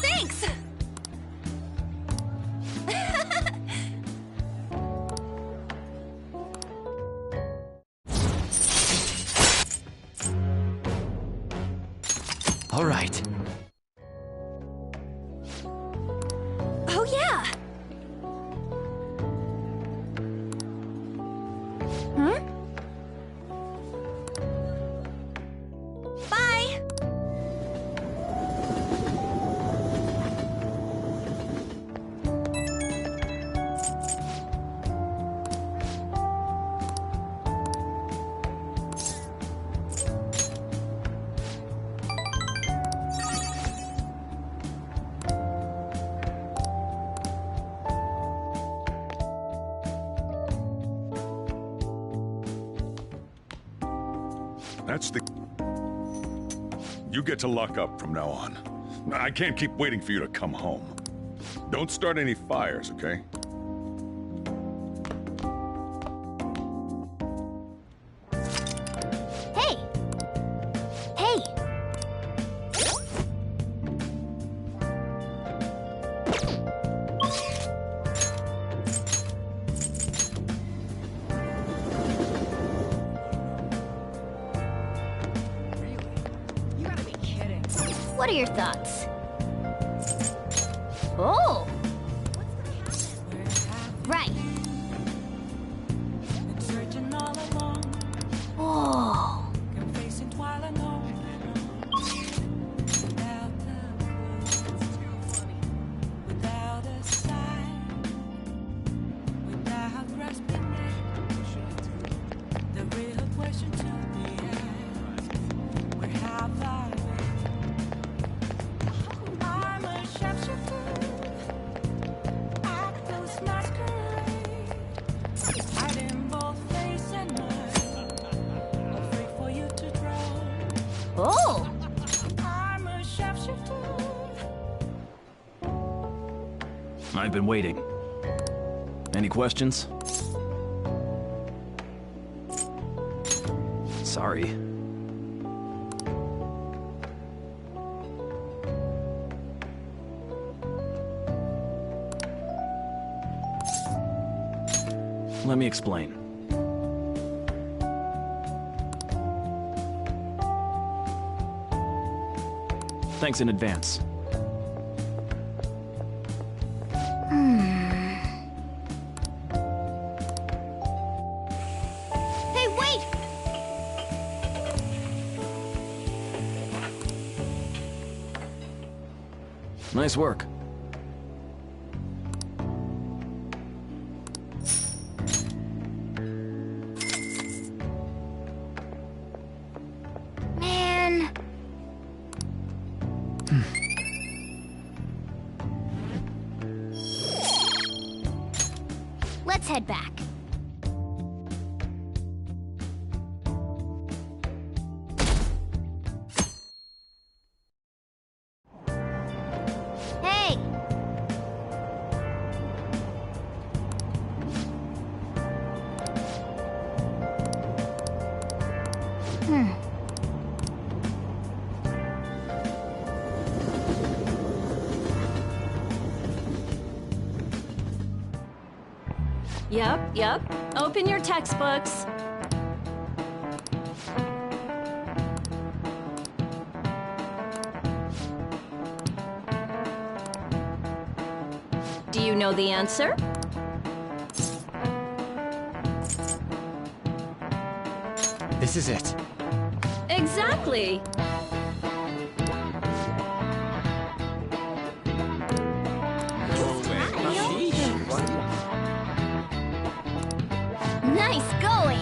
Thanks! All right. Oh, yeah! Hmm? Bye! That's the... You get to lock up from now on. I can't keep waiting for you to come home. Don't start any fires, okay? Hey! Hey! What are your thoughts? Oh! Right. Oh! Oh! I've been waiting. Any questions? Sorry. Let me explain. Thanks in advance. Hey, wait! Nice work. Man. Let's head back. Hey! Yep. Open your textbooks. Do you know the answer? This is it. Exactly. Nice going!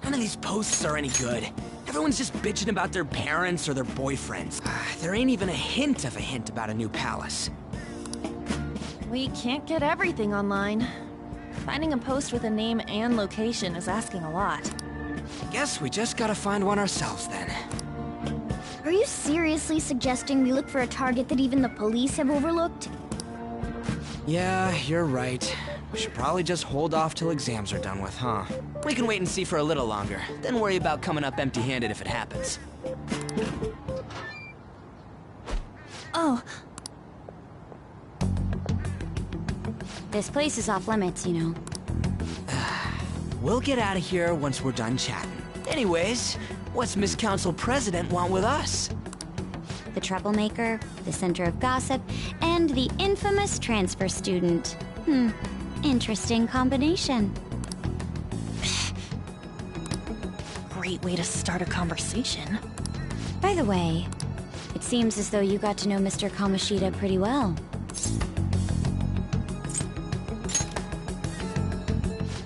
None of these posts are any good. Everyone's just bitching about their parents or their boyfriends. There ain't even a hint about a new palace. We can't get everything online. Finding a post with a name and location is asking a lot. Guess we just gotta find one ourselves then. Are you seriously suggesting we look for a target that even the police have overlooked? Yeah, you're right. We should probably just hold off till exams are done with, huh? We can wait and see for a little longer, then worry about coming up empty-handed if it happens. Oh. This place is off limits, you know. We'll get out of here once we're done chatting. Anyways, what's Miss Council President want with us? The troublemaker, the center of gossip, and the infamous transfer student. Interesting combination. Great way to start a conversation. By the way, it seems as though you got to know Mr. Kamoshida pretty well.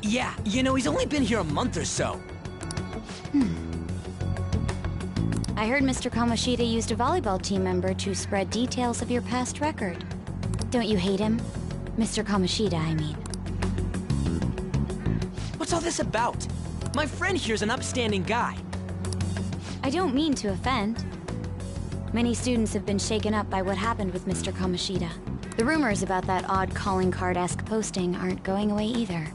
Yeah, you know, he's only been here a month or so. I heard Mr. Kamoshida used a volleyball team member to spread details of your past record. Don't you hate him? Mr. Kamoshida, I mean. What's all this about? My friend here's an upstanding guy. I don't mean to offend. Many students have been shaken up by what happened with Mr. Kamoshida. The rumors about that odd calling card-esque posting aren't going away either.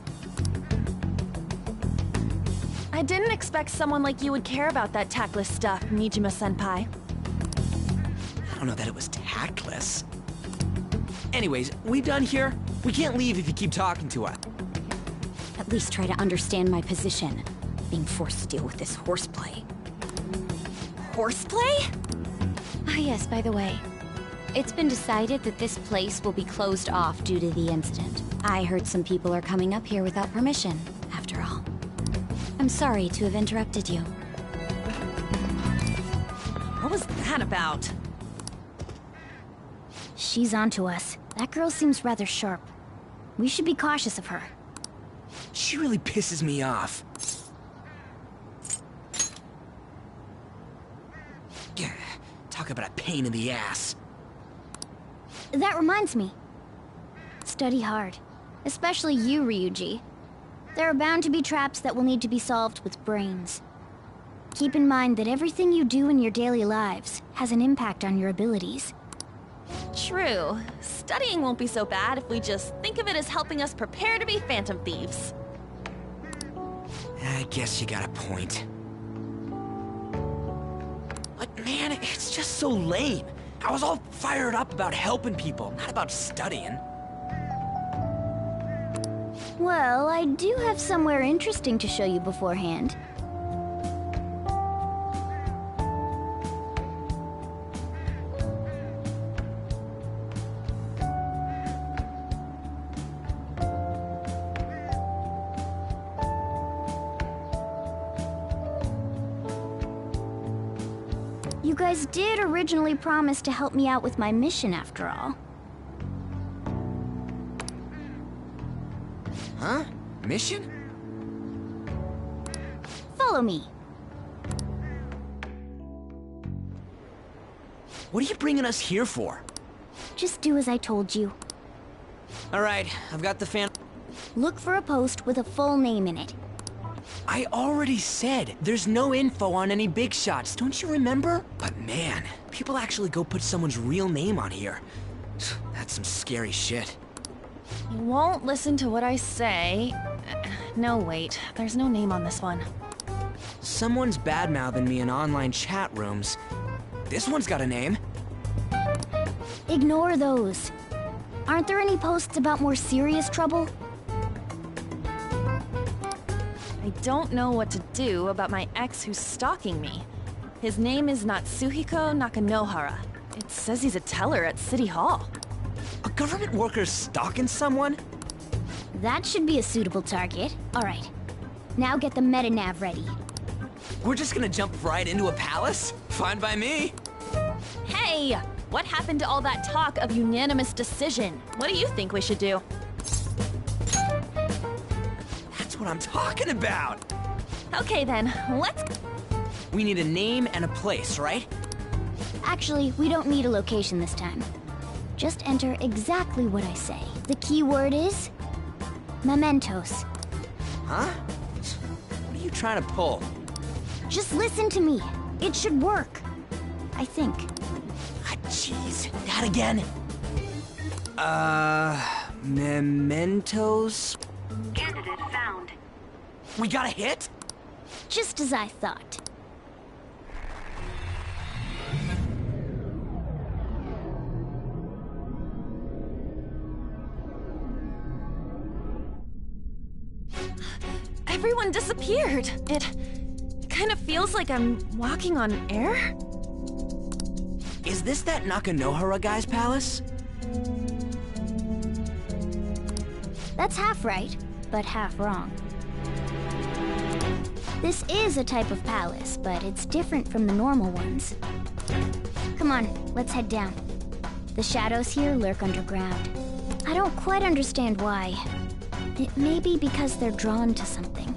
I didn't expect someone like you would care about that tactless stuff, Nijima-senpai. I don't know that it was tactless. Anyways, we done here? We can't leave if you keep talking to us. At least try to understand my position. Being forced to deal with this horseplay. Horseplay? Ah yes, by the way. It's been decided that this place will be closed off due to the incident. I heard some people are coming up here without permission, after all. I'm sorry to have interrupted you. What was that about? She's onto us. That girl seems rather sharp. We should be cautious of her. She really pisses me off. Yeah, talk about a pain in the ass. That reminds me. Study hard. Especially you, Ryuji. There are bound to be traps that will need to be solved with brains. Keep in mind that everything you do in your daily lives has an impact on your abilities. True. Studying won't be so bad if we just think of it as helping us prepare to be Phantom Thieves. I guess you got a point. But man, it's just so lame. I was all fired up about helping people, not about studying. Well, I do have somewhere interesting to show you beforehand. You guys did originally promise to help me out with my mission after all. Huh? Mission? Follow me. What are you bringing us here for? Just do as I told you. Alright, I've got the fan. Look for a post with a full name in it. I already said there's no info on any big shots, don't you remember? But man, people actually go put someone's real name on here. That's some scary shit. You won't listen to what I say. No, wait. There's no name on this one. Someone's bad-mouthing me in online chat rooms. This one's got a name. Ignore those. Aren't there any posts about more serious trouble? I don't know what to do about my ex who's stalking me. His name is Natsuhiko Nakanohara. It says he's a teller at City Hall. A government worker stalking someone? That should be a suitable target. Alright. Now get the meta-nav ready. We're just gonna jump right into a palace? Fine by me. Hey! What happened to all that talk of unanimous decision? What do you think we should do? That's what I'm talking about! Okay then, let's... We need a name and a place, right? Actually, we don't need a location this time. Just enter exactly what I say. The key word is... mementos. Huh? What are you trying to pull? Just listen to me. It should work. I think. Ah, jeez. That again? Mementos? Candidate found. We got a hit? Just as I thought. Everyone disappeared. It kind of feels like I'm walking on air. Is this that Nakanohara guy's palace? That's half right, but half wrong. This is a type of palace, but it's different from the normal ones. Come on, let's head down. The shadows here lurk underground. I don't quite understand why. It may be because they're drawn to something.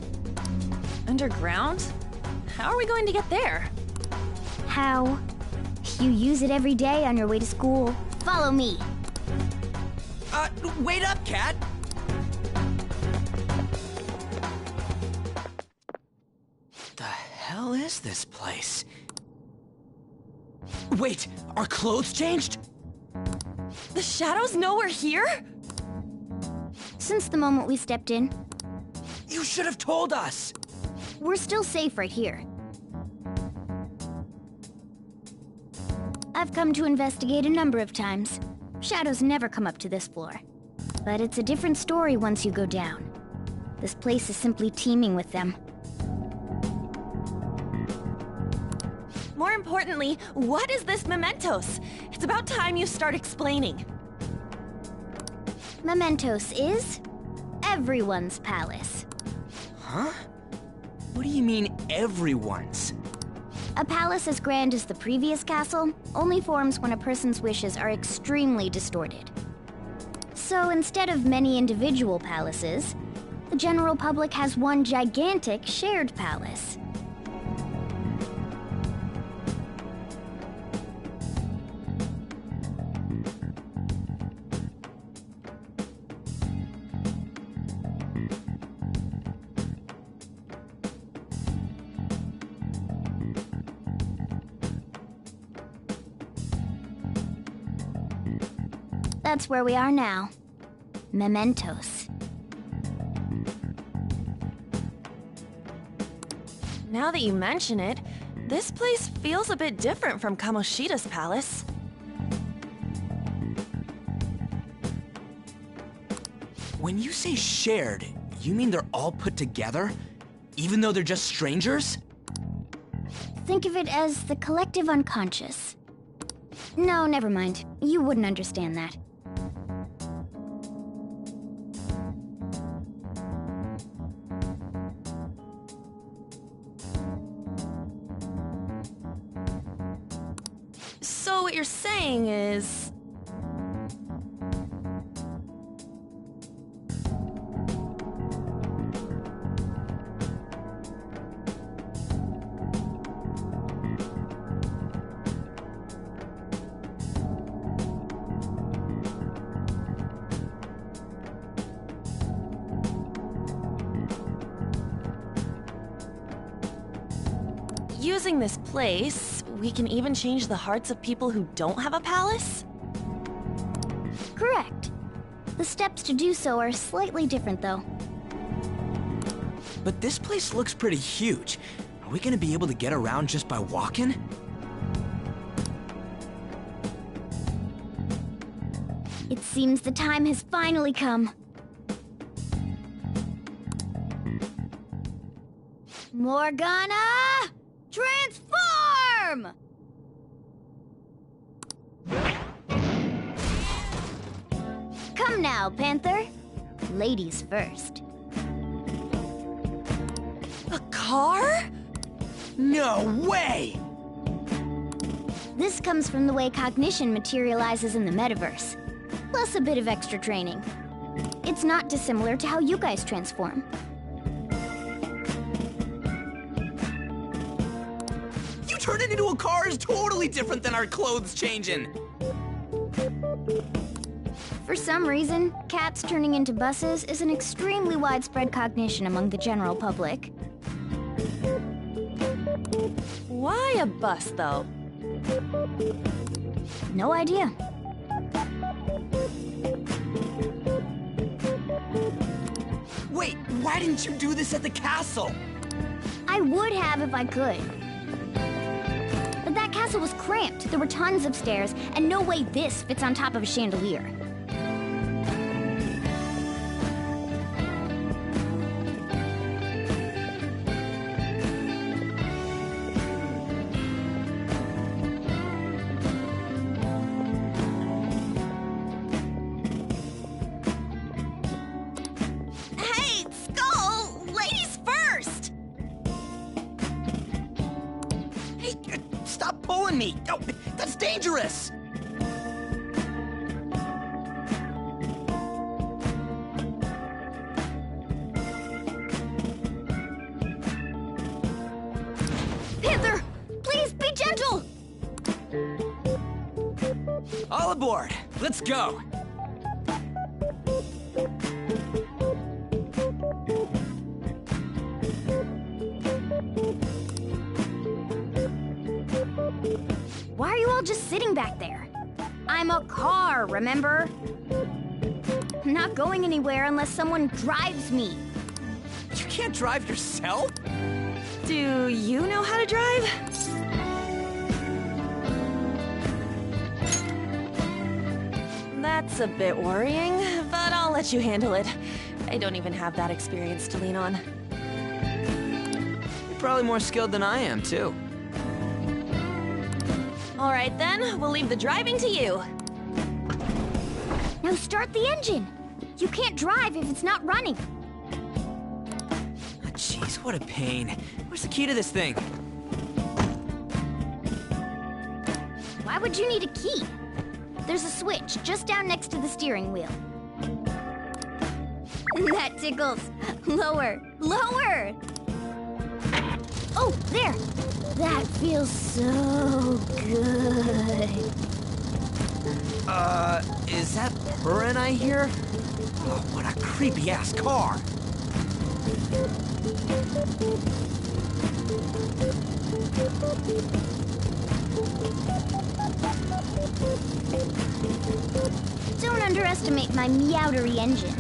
Underground? How are we going to get there? How? You use it every day on your way to school. Follow me. Wait up, Cat! The hell is this place? Wait, our clothes changed? The shadows know we're here? Since the moment we stepped in. You should have told us! We're still safe right here. I've come to investigate a number of times. Shadows never come up to this floor. But it's a different story once you go down. This place is simply teeming with them. More importantly, what is this mementos? It's about time you start explaining. Mementos is everyone's palace. Huh? What do you mean, everyone's? A palace as grand as the previous castle only forms when a person's wishes are extremely distorted. So instead of many individual palaces, the general public has one gigantic shared palace. That's where we are now. Mementos. Now that you mention it, this place feels a bit different from Kamoshida's palace. When you say shared, you mean they're all put together? Even though they're just strangers? Think of it as the collective unconscious. No, never mind. You wouldn't understand that. So what you're saying is... using this place, we can even change the hearts of people who don't have a palace? Correct. The steps to do so are slightly different, though. But this place looks pretty huge. Are we gonna be able to get around just by walking? It seems the time has finally come. Morgana! Transform! Come now, Panther. Ladies first. A car? No way! This comes from the way cognition materializes in the metaverse, plus a bit of extra training. It's not dissimilar to how you guys transform. Turning into a car is totally different than our clothes changing. For some reason, cats turning into buses is an extremely widespread cognition among the general public. Why a bus, though? No idea. Wait, why didn't you do this at the castle? I would have if I could. But that castle was cramped. There were tons of stairs, and no way this fits on top of a chandelier. Hey, Skull! Ladies first! Hey, stop pulling me! Oh, that's dangerous! Panther, please be gentle! All aboard! Let's go! Why are you all just sitting back there? I'm a car, remember? I'm not going anywhere unless someone drives me. You can't drive yourself? Do you know how to drive? That's a bit worrying, but I'll let you handle it. I don't even have that experience to lean on. You're probably more skilled than I am, too. All right then, we'll leave the driving to you. Now start the engine. You can't drive if it's not running. Oh, jeez, what a pain. Where's the key to this thing? Why would you need a key? There's a switch just down next to the steering wheel. That tickles. Lower, lower! Oh, there! That feels so good. Is that purring I hear? Oh, what a creepy-ass car! Don't underestimate my meowdery engine.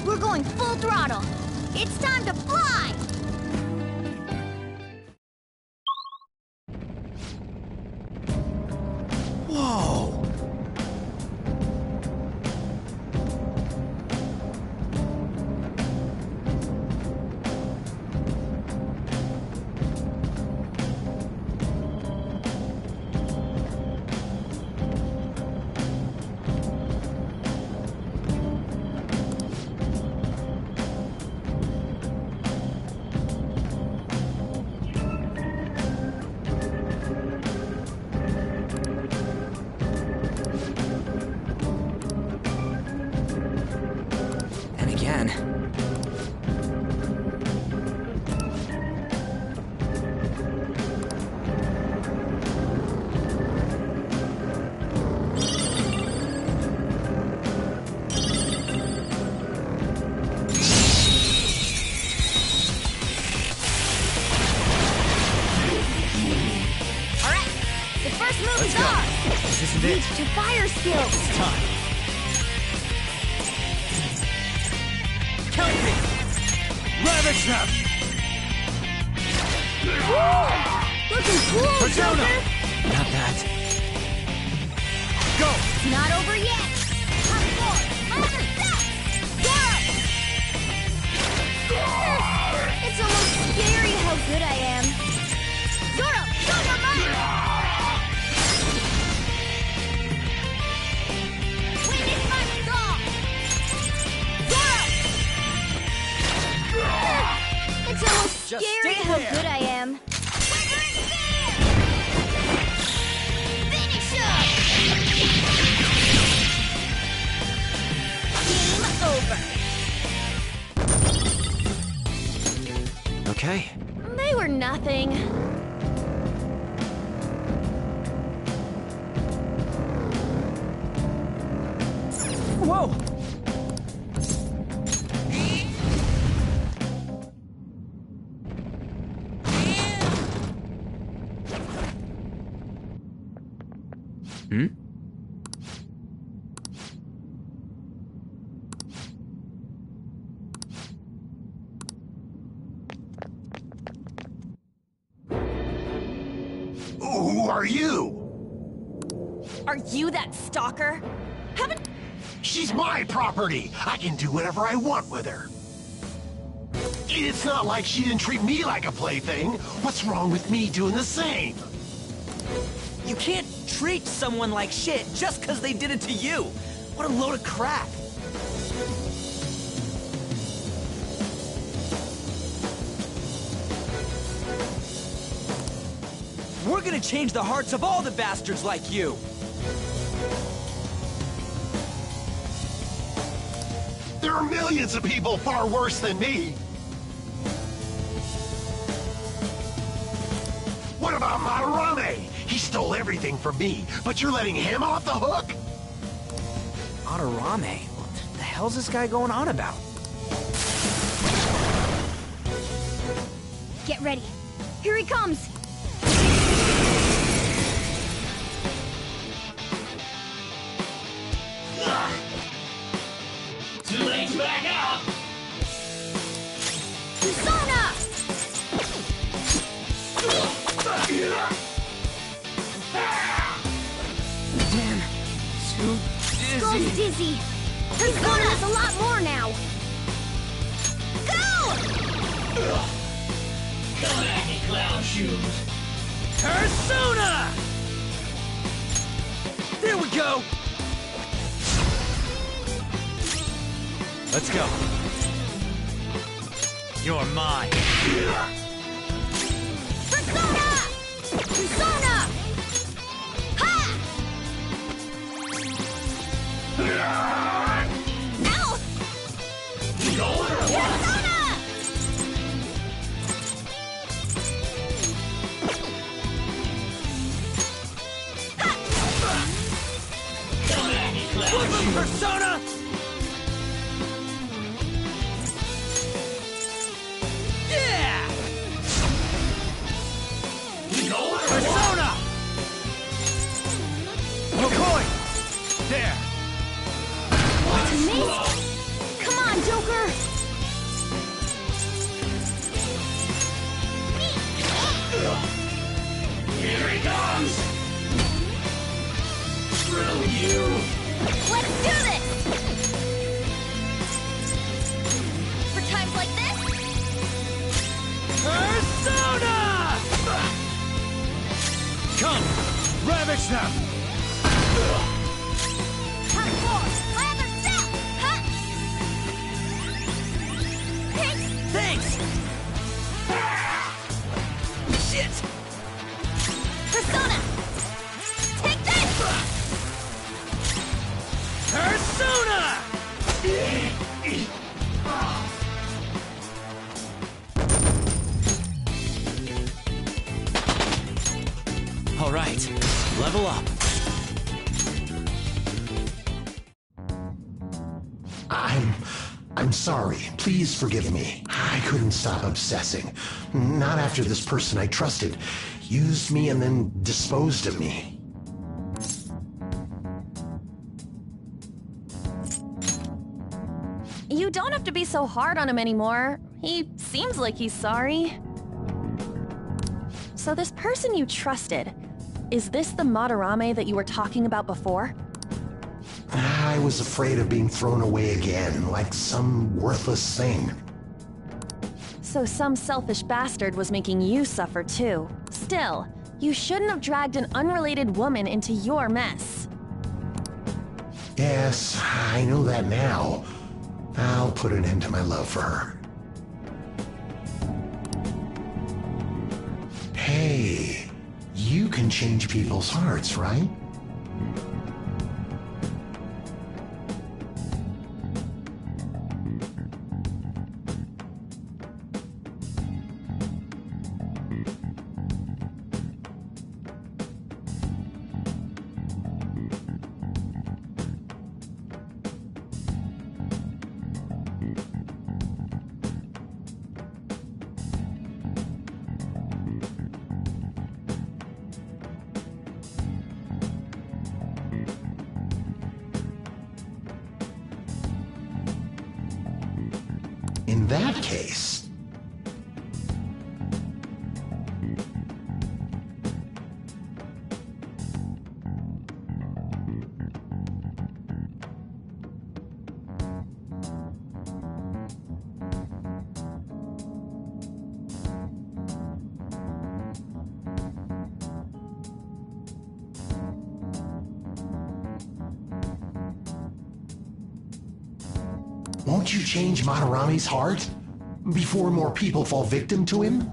We're going full throttle. It's time to fly! Whoa! your fire skills! It's time. Count me! Ravish them! Woo! Looking cool, Persona! Joker! Not that. Go! It's not over yet! Top four! Another step! Go! It's almost scary how good I am. Zoro, show your might! Witness my resolve! Zoro! It's almost Just scary stay how there. good I am. Finish up! Game over. Okay. They were nothing. Whoa! Hmm? Who are you? Are you that stalker? Haven't... She's my property. I can do whatever I want with her. It's not like she didn't treat me like a plaything. What's wrong with me doing the same? You can't treat someone like shit just because they did it to you. What a load of crap. We're gonna change the hearts of all the bastards like you. There are millions of people far worse than me. What about Madarame? He stole everything from me, but you're letting him off the hook? Madarame? What the hell's this guy going on about? Get ready. Here he comes. Too late to back out! Persona! Damn. Too Skull's dizzy. dizzy. Persona is a lot more now. Go! Come at me, clown shoes. Persona! There we go! Let's go. You're mine. Persona! Persona! Ha! Ow! Persona! Come at me, clown Flip him, shoes. Persona! Yeah! Persona! McCoy! There! It's amazing! Come on, Joker! Here he comes! Screw you! Let's do this! For times like this? Persona! Come! Ravage them! Top four! My other step! Huh? Thanks! Shit! Persona! Take this! Persona! All right, level up. I'm sorry. Please forgive me. I couldn't stop obsessing. Not after this person I trusted used me and then disposed of me. You don't have to be so hard on him anymore. He seems like he's sorry. So this person you trusted, is this the Madarame that you were talking about before? I was afraid of being thrown away again, like some worthless thing. So some selfish bastard was making you suffer too. Still, you shouldn't have dragged an unrelated woman into your mess. Yes, I know that now. I'll put an end to my love for her. Hey, you can change people's hearts, right? In that case... Won't you change Madarame's heart? Before more people fall victim to him?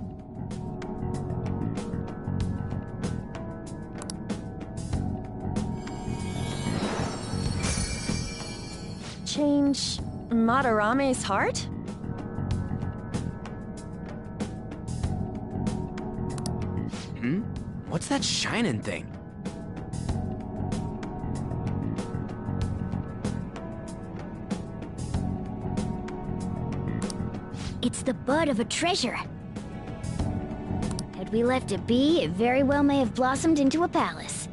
Change Madarame's heart? Hmm? What's that shining thing? It's the bud of a treasure. Had we left it be, it very well may have blossomed into a palace.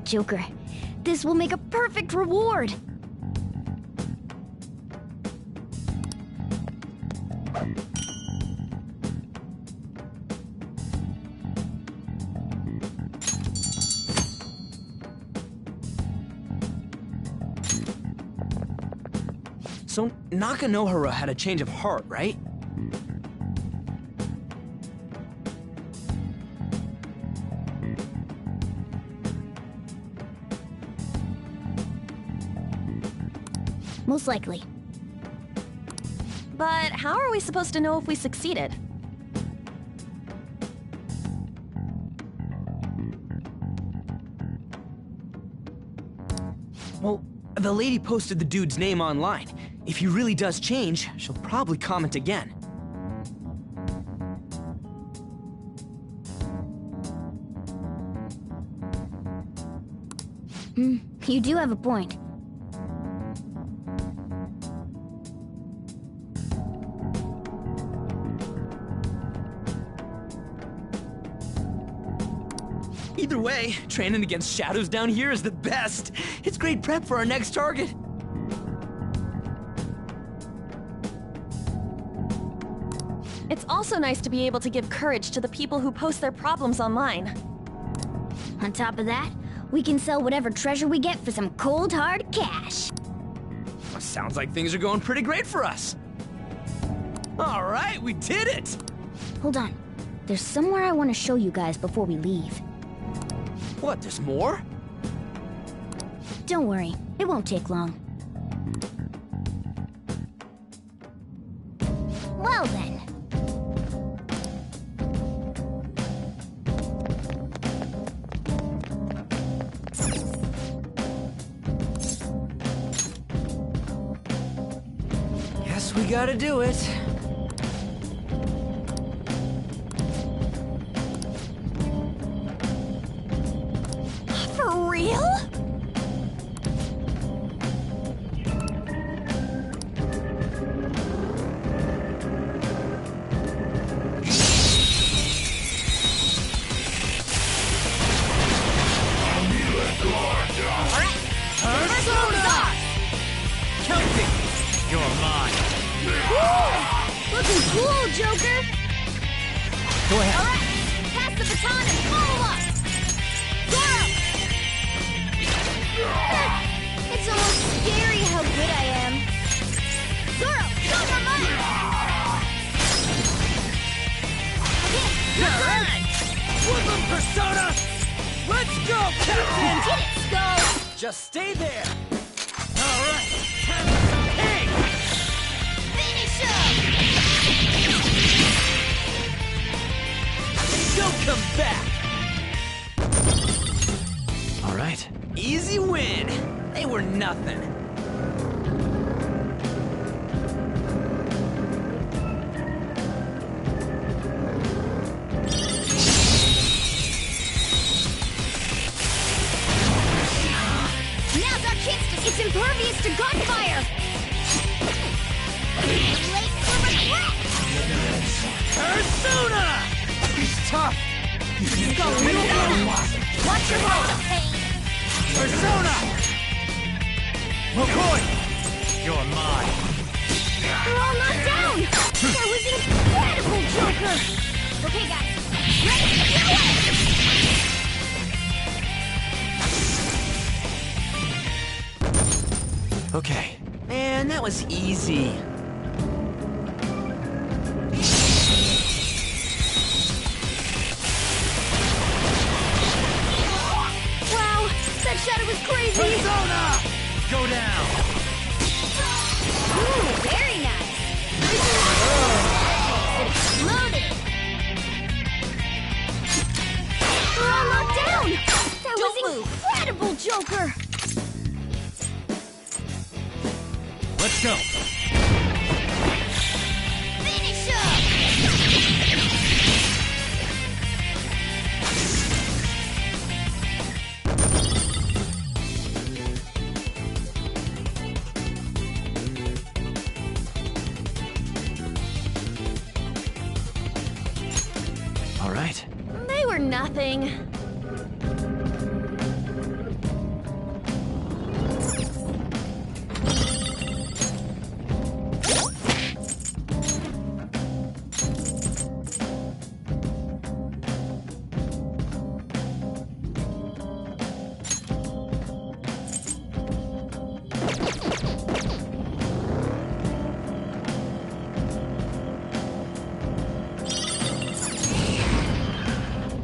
Joker, this will make a perfect reward! So Nakanohara had a change of heart, right? Most likely. But how are we supposed to know if we succeeded? Well, the lady posted the dude's name online. If he really does change, she'll probably comment again. You do have a point. Either way, training against shadows down here is the best. It's great prep for our next target. It's also nice to be able to give courage to the people who post their problems online. On top of that, we can sell whatever treasure we get for some cold, hard cash. Well, sounds like things are going pretty great for us. All right, we did it! Hold on. There's somewhere I want to show you guys before we leave. What, there's more? Don't worry, it won't take long. Well then. Guess we gotta do it. For real? Alright, Captain! Get it, Skull! Just stay there! Alright, time for some pain! Finish him! Don't come back! Alright. Easy win! They were nothing. Now's our chance to... It's impervious to gunfire! Late for regret! Persona! He's tough! He's got a little bit. Watch your head! Persona! Oh boy! You're mine. We're all knocked down! That was incredible, Joker! Okay, guys. Ready to do it! Okay. Man, that was easy. Wow, that shadow was crazy! Persona! Go down! Ooh, very nice! It exploded! We're all knocked down! That was incredible, Joker! Let's go! Finish him! Alright. They were nothing.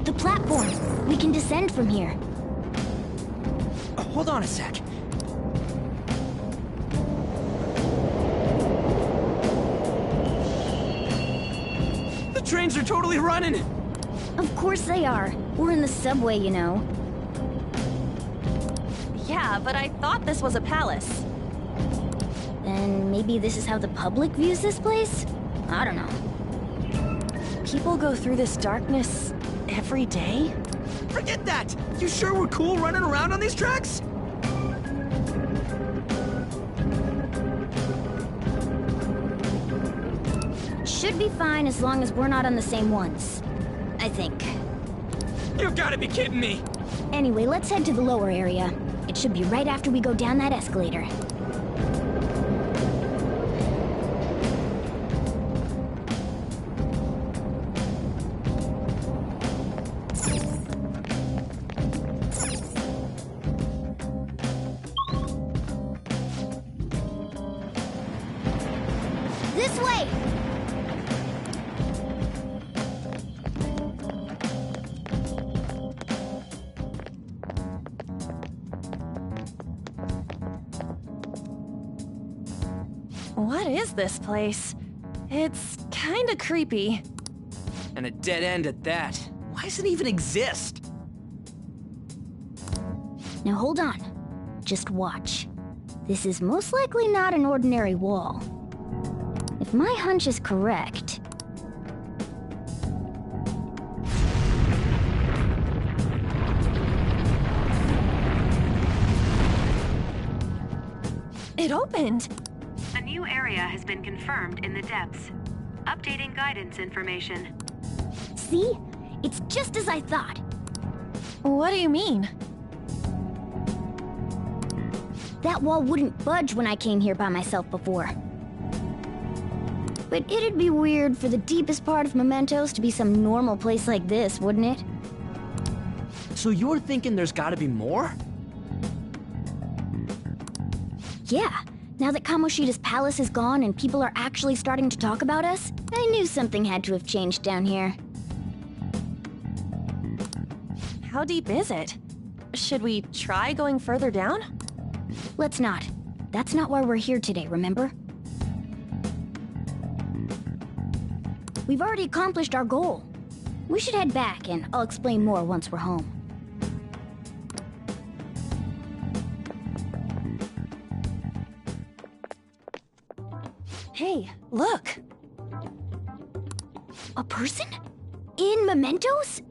The platform. We can descend from here. Hold on a sec. The trains are totally running! Of course they are. We're in the subway, you know. Yeah, but I thought this was a palace. Then maybe this is how the public views this place? I don't know. People go through this darkness every day? Forget that! You sure we're cool running around on these tracks? Should be fine as long as we're not on the same ones. I think. You've gotta be kidding me! Anyway, let's head to the lower area. It should be right after we go down that escalator. This way! What is this place? It's kinda creepy. And a dead end at that. Why does it even exist? Now hold on. Just watch. This is most likely not an ordinary wall. If my hunch is correct... It opened! A new area has been confirmed in the depths. Updating guidance information. See? It's just as I thought. What do you mean? That wall wouldn't budge when I came here by myself before. But it'd be weird for the deepest part of Mementos to be some normal place like this, wouldn't it? So you're thinking there's gotta be more? Yeah. Now that Kamoshida's palace is gone and people are actually starting to talk about us, I knew something had to have changed down here. How deep is it? Should we try going further down? Let's not. That's not why we're here today, remember? We've already accomplished our goal. We should head back, and I'll explain more once we're home. Hey, look! A person? In mementos?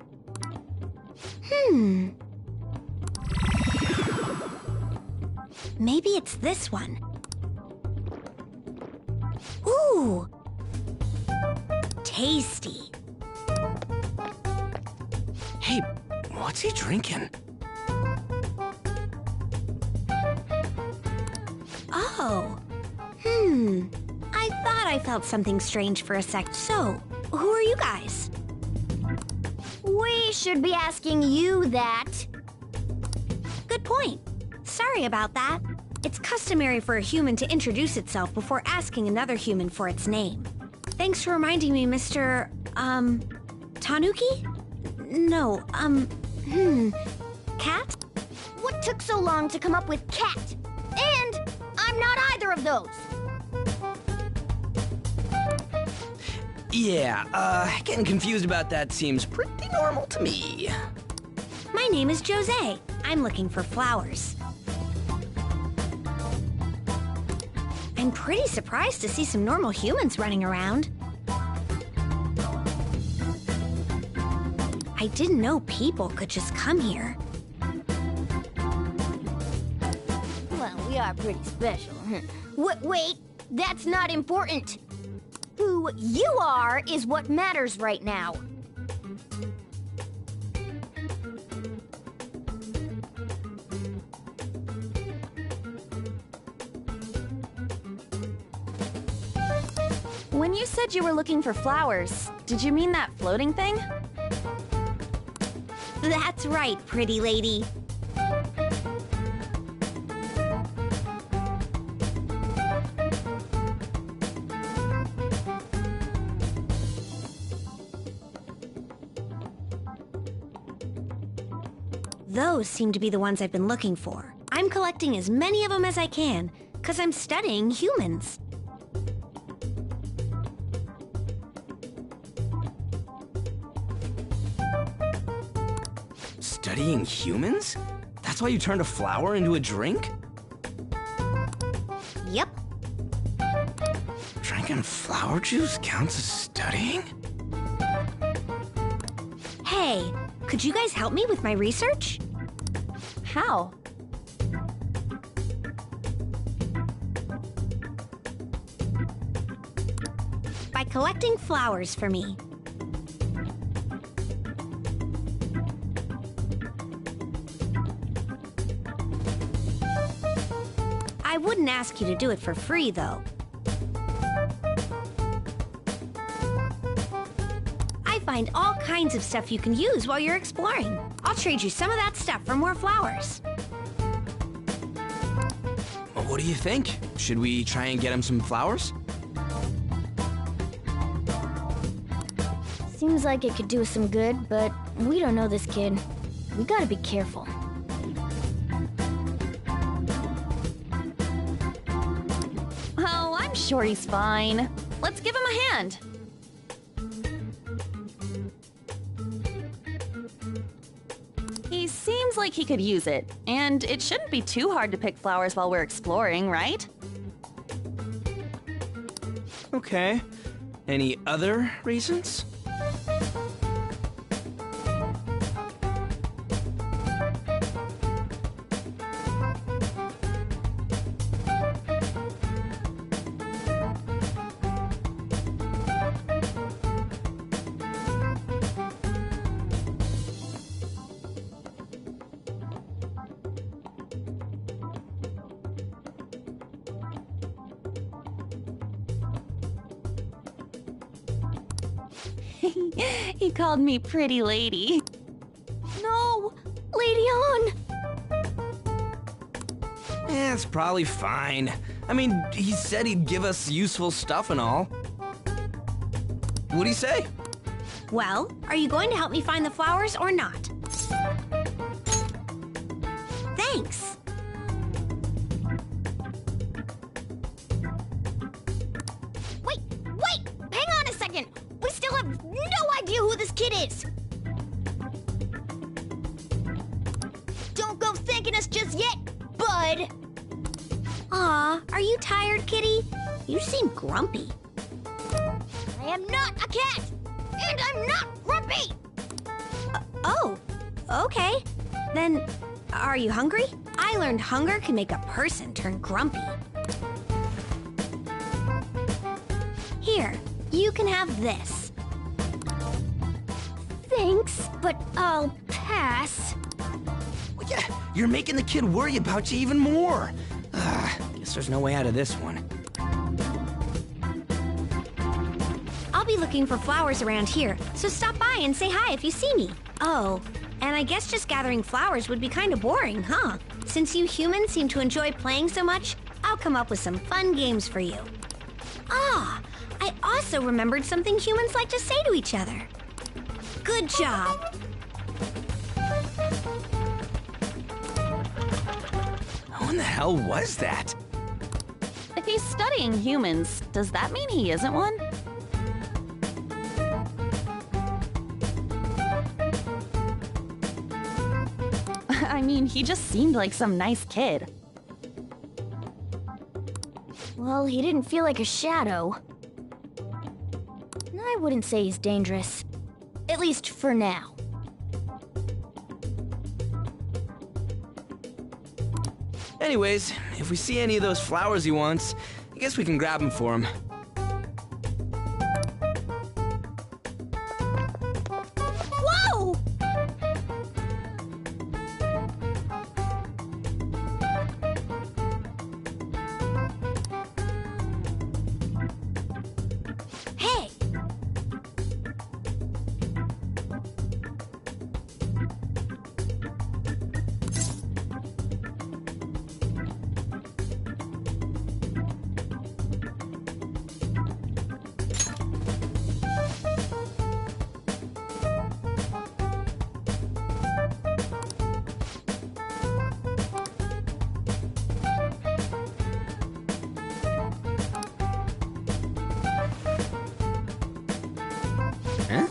Maybe it's this one. Ooh! Tasty. Hey, what's he drinking? Oh. I thought I felt something strange for a sec. So, who are you guys? We should be asking you that. Good point. Sorry about that. It's customary for a human to introduce itself before asking another human for its name. Thanks for reminding me, Mr. Tanuki? No, Cat? What took so long to come up with cat? And I'm not either of those. Yeah, getting confused about that seems pretty normal to me. My name is Jose. I'm looking for flowers. I'm pretty surprised to see some normal humans running around. I didn't know people could just come here. Well, we are pretty special. Wait, that's not important. Who you are is what matters right now. When you said you were looking for flowers, did you mean that floating thing? That's right, pretty lady. Those seem to be the ones I've been looking for. I'm collecting as many of them as I can, because I'm studying humans. Studying humans? That's why you turned a flower into a drink? Yep. Drinking flower juice counts as studying? Hey, could you guys help me with my research? How? By collecting flowers for me. I wouldn't ask you to do it for free, though. I find all kinds of stuff you can use while you're exploring. I'll trade you some of that stuff for more flowers. Well, what do you think? Should we try and get him some flowers? Seems like it could do us some good, but we don't know this kid. We gotta be careful. Oh, I'm sure he's fine. Let's give him a hand. He seems like he could use it, and it shouldn't be too hard to pick flowers while we're exploring, right? Okay. Any other reasons? He called me pretty lady. No! Lady On! It's probably fine. I mean, he said he'd give us useful stuff and all. What'd he say? Well, are you going to help me find the flowers or not? Thanks. Wait! Hang on a second! We still have no idea who this kid is! Don't go thanking us just yet, bud! Aw, are you tired, kitty? You seem grumpy. I am not a cat! And I'm not grumpy! Oh, okay. Then, are you hungry? I learned hunger can make a person turn grumpy. Here, you can have this. Thanks, but I'll pass. Well, yeah, you're making the kid worry about you even more. Guess there's no way out of this one. I'll be looking for flowers around here, so stop by and say hi if you see me. Oh, and I guess just gathering flowers would be kind of boring, huh? Since you humans seem to enjoy playing so much, I'll come up with some fun games for you. Ah, I also remembered something humans like to say to each other. Good job. Who in the hell was that? If he's studying humans, does that mean he isn't one? I mean, he just seemed like some nice kid. Well, he didn't feel like a shadow. I wouldn't say he's dangerous. At least for now. Anyways, if we see any of those flowers he wants, I guess we can grab them for him. Whoa! Hey! Huh?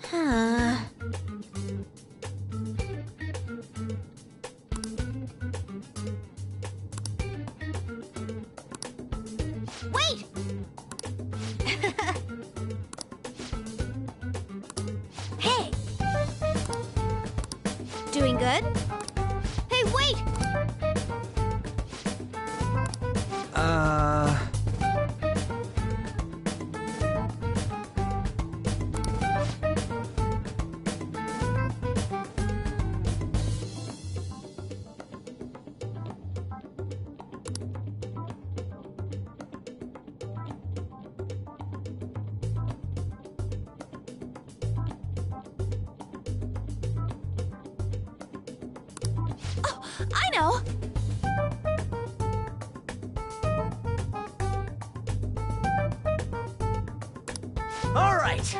Huh. Wait! Hey! Doing good? Hey, wait! Oh, I know! All right.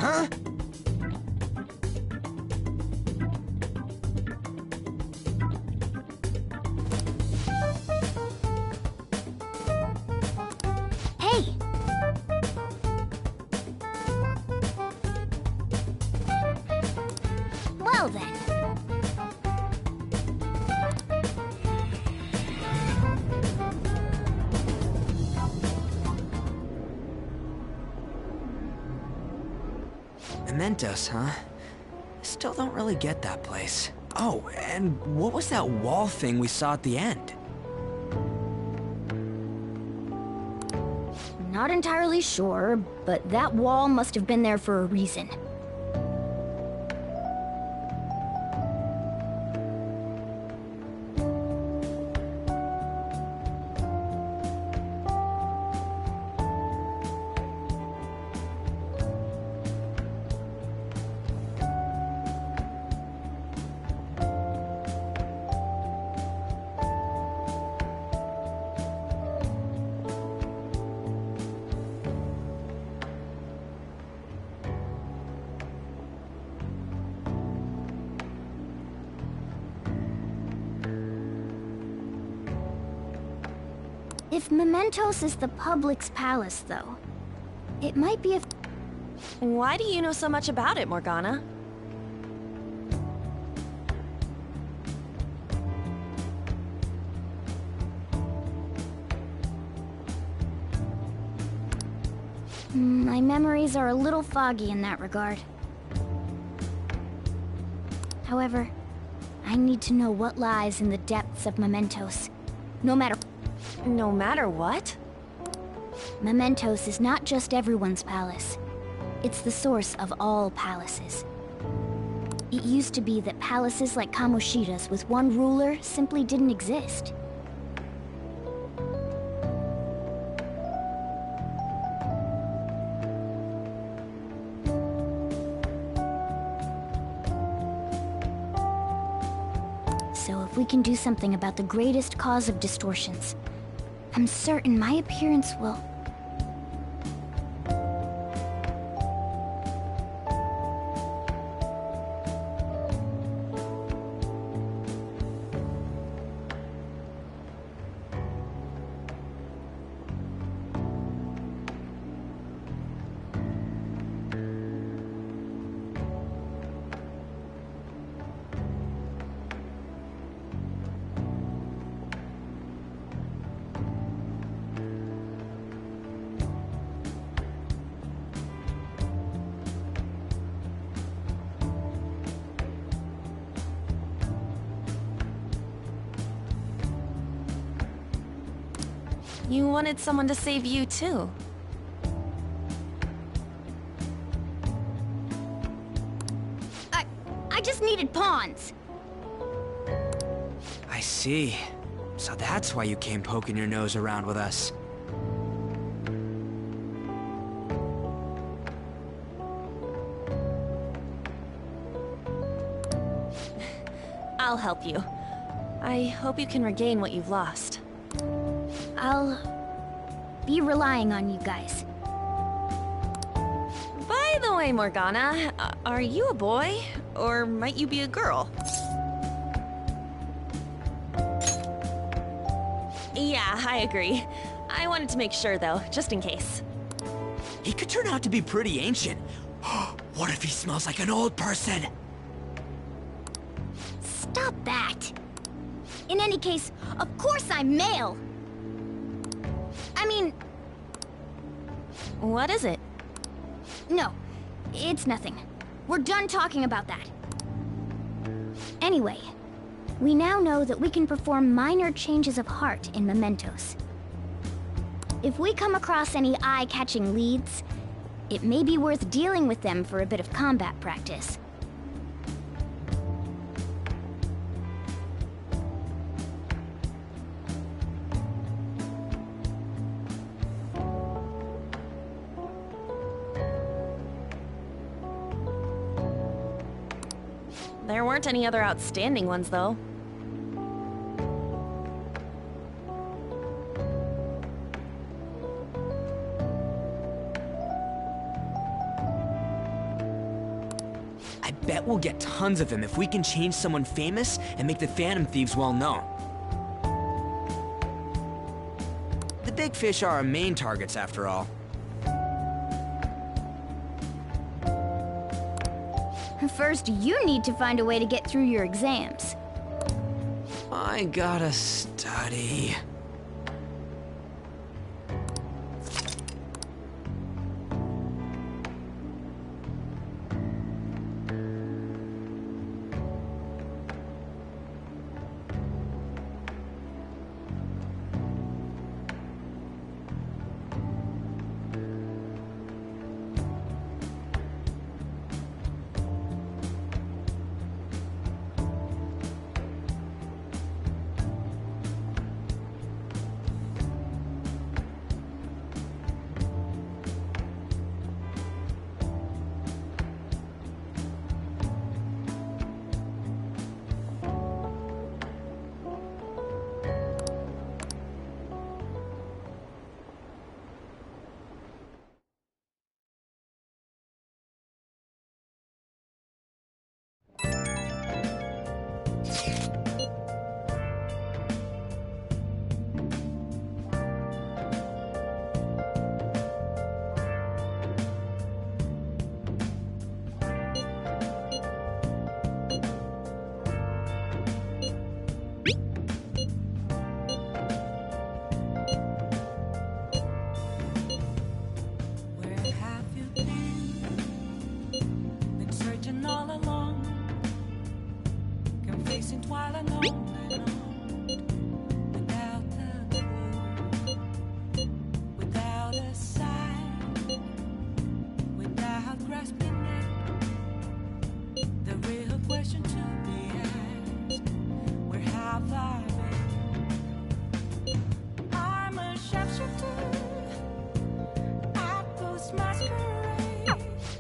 Huh? Hey! Well then. Mementos, huh? Still don't really get that place. Oh, and what was that wall thing we saw at the end? Not entirely sure, but that wall must have been there for a reason. If Mementos is the public's palace, though, it might be a... Why do you know so much about it, Morgana? My memories are a little foggy in that regard. However, I need to know what lies in the depths of Mementos. No matter what? Mementos is not just everyone's palace. It's the source of all palaces. It used to be that palaces like Kamoshida's with one ruler simply didn't exist. So if we can do something about the greatest cause of distortions, I'm certain my appearance will... You wanted someone to save you, too. I just needed pawns. I see. So that's why you came poking your nose around with us. I'll help you. I hope you can regain what you've lost. I'll be relying on you guys. By the way, Morgana, are you a boy? Or might you be a girl? Yeah, I agree. I wanted to make sure, though, just in case. He could turn out to be pretty ancient. What if he smells like an old person? Stop that! In any case, of course I'm male! I mean... What is it? No, it's nothing. We're done talking about that. Anyway, we now know that we can perform minor changes of heart in Mementos. If we come across any eye-catching leads, it may be worth dealing with them for a bit of combat practice. There weren't any other outstanding ones, though. I bet we'll get tons of them if we can change someone famous and make the Phantom Thieves well known. The big fish are our main targets, after all. First, you need to find a way to get through your exams. I gotta study.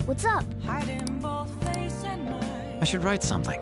What's up? I should write something.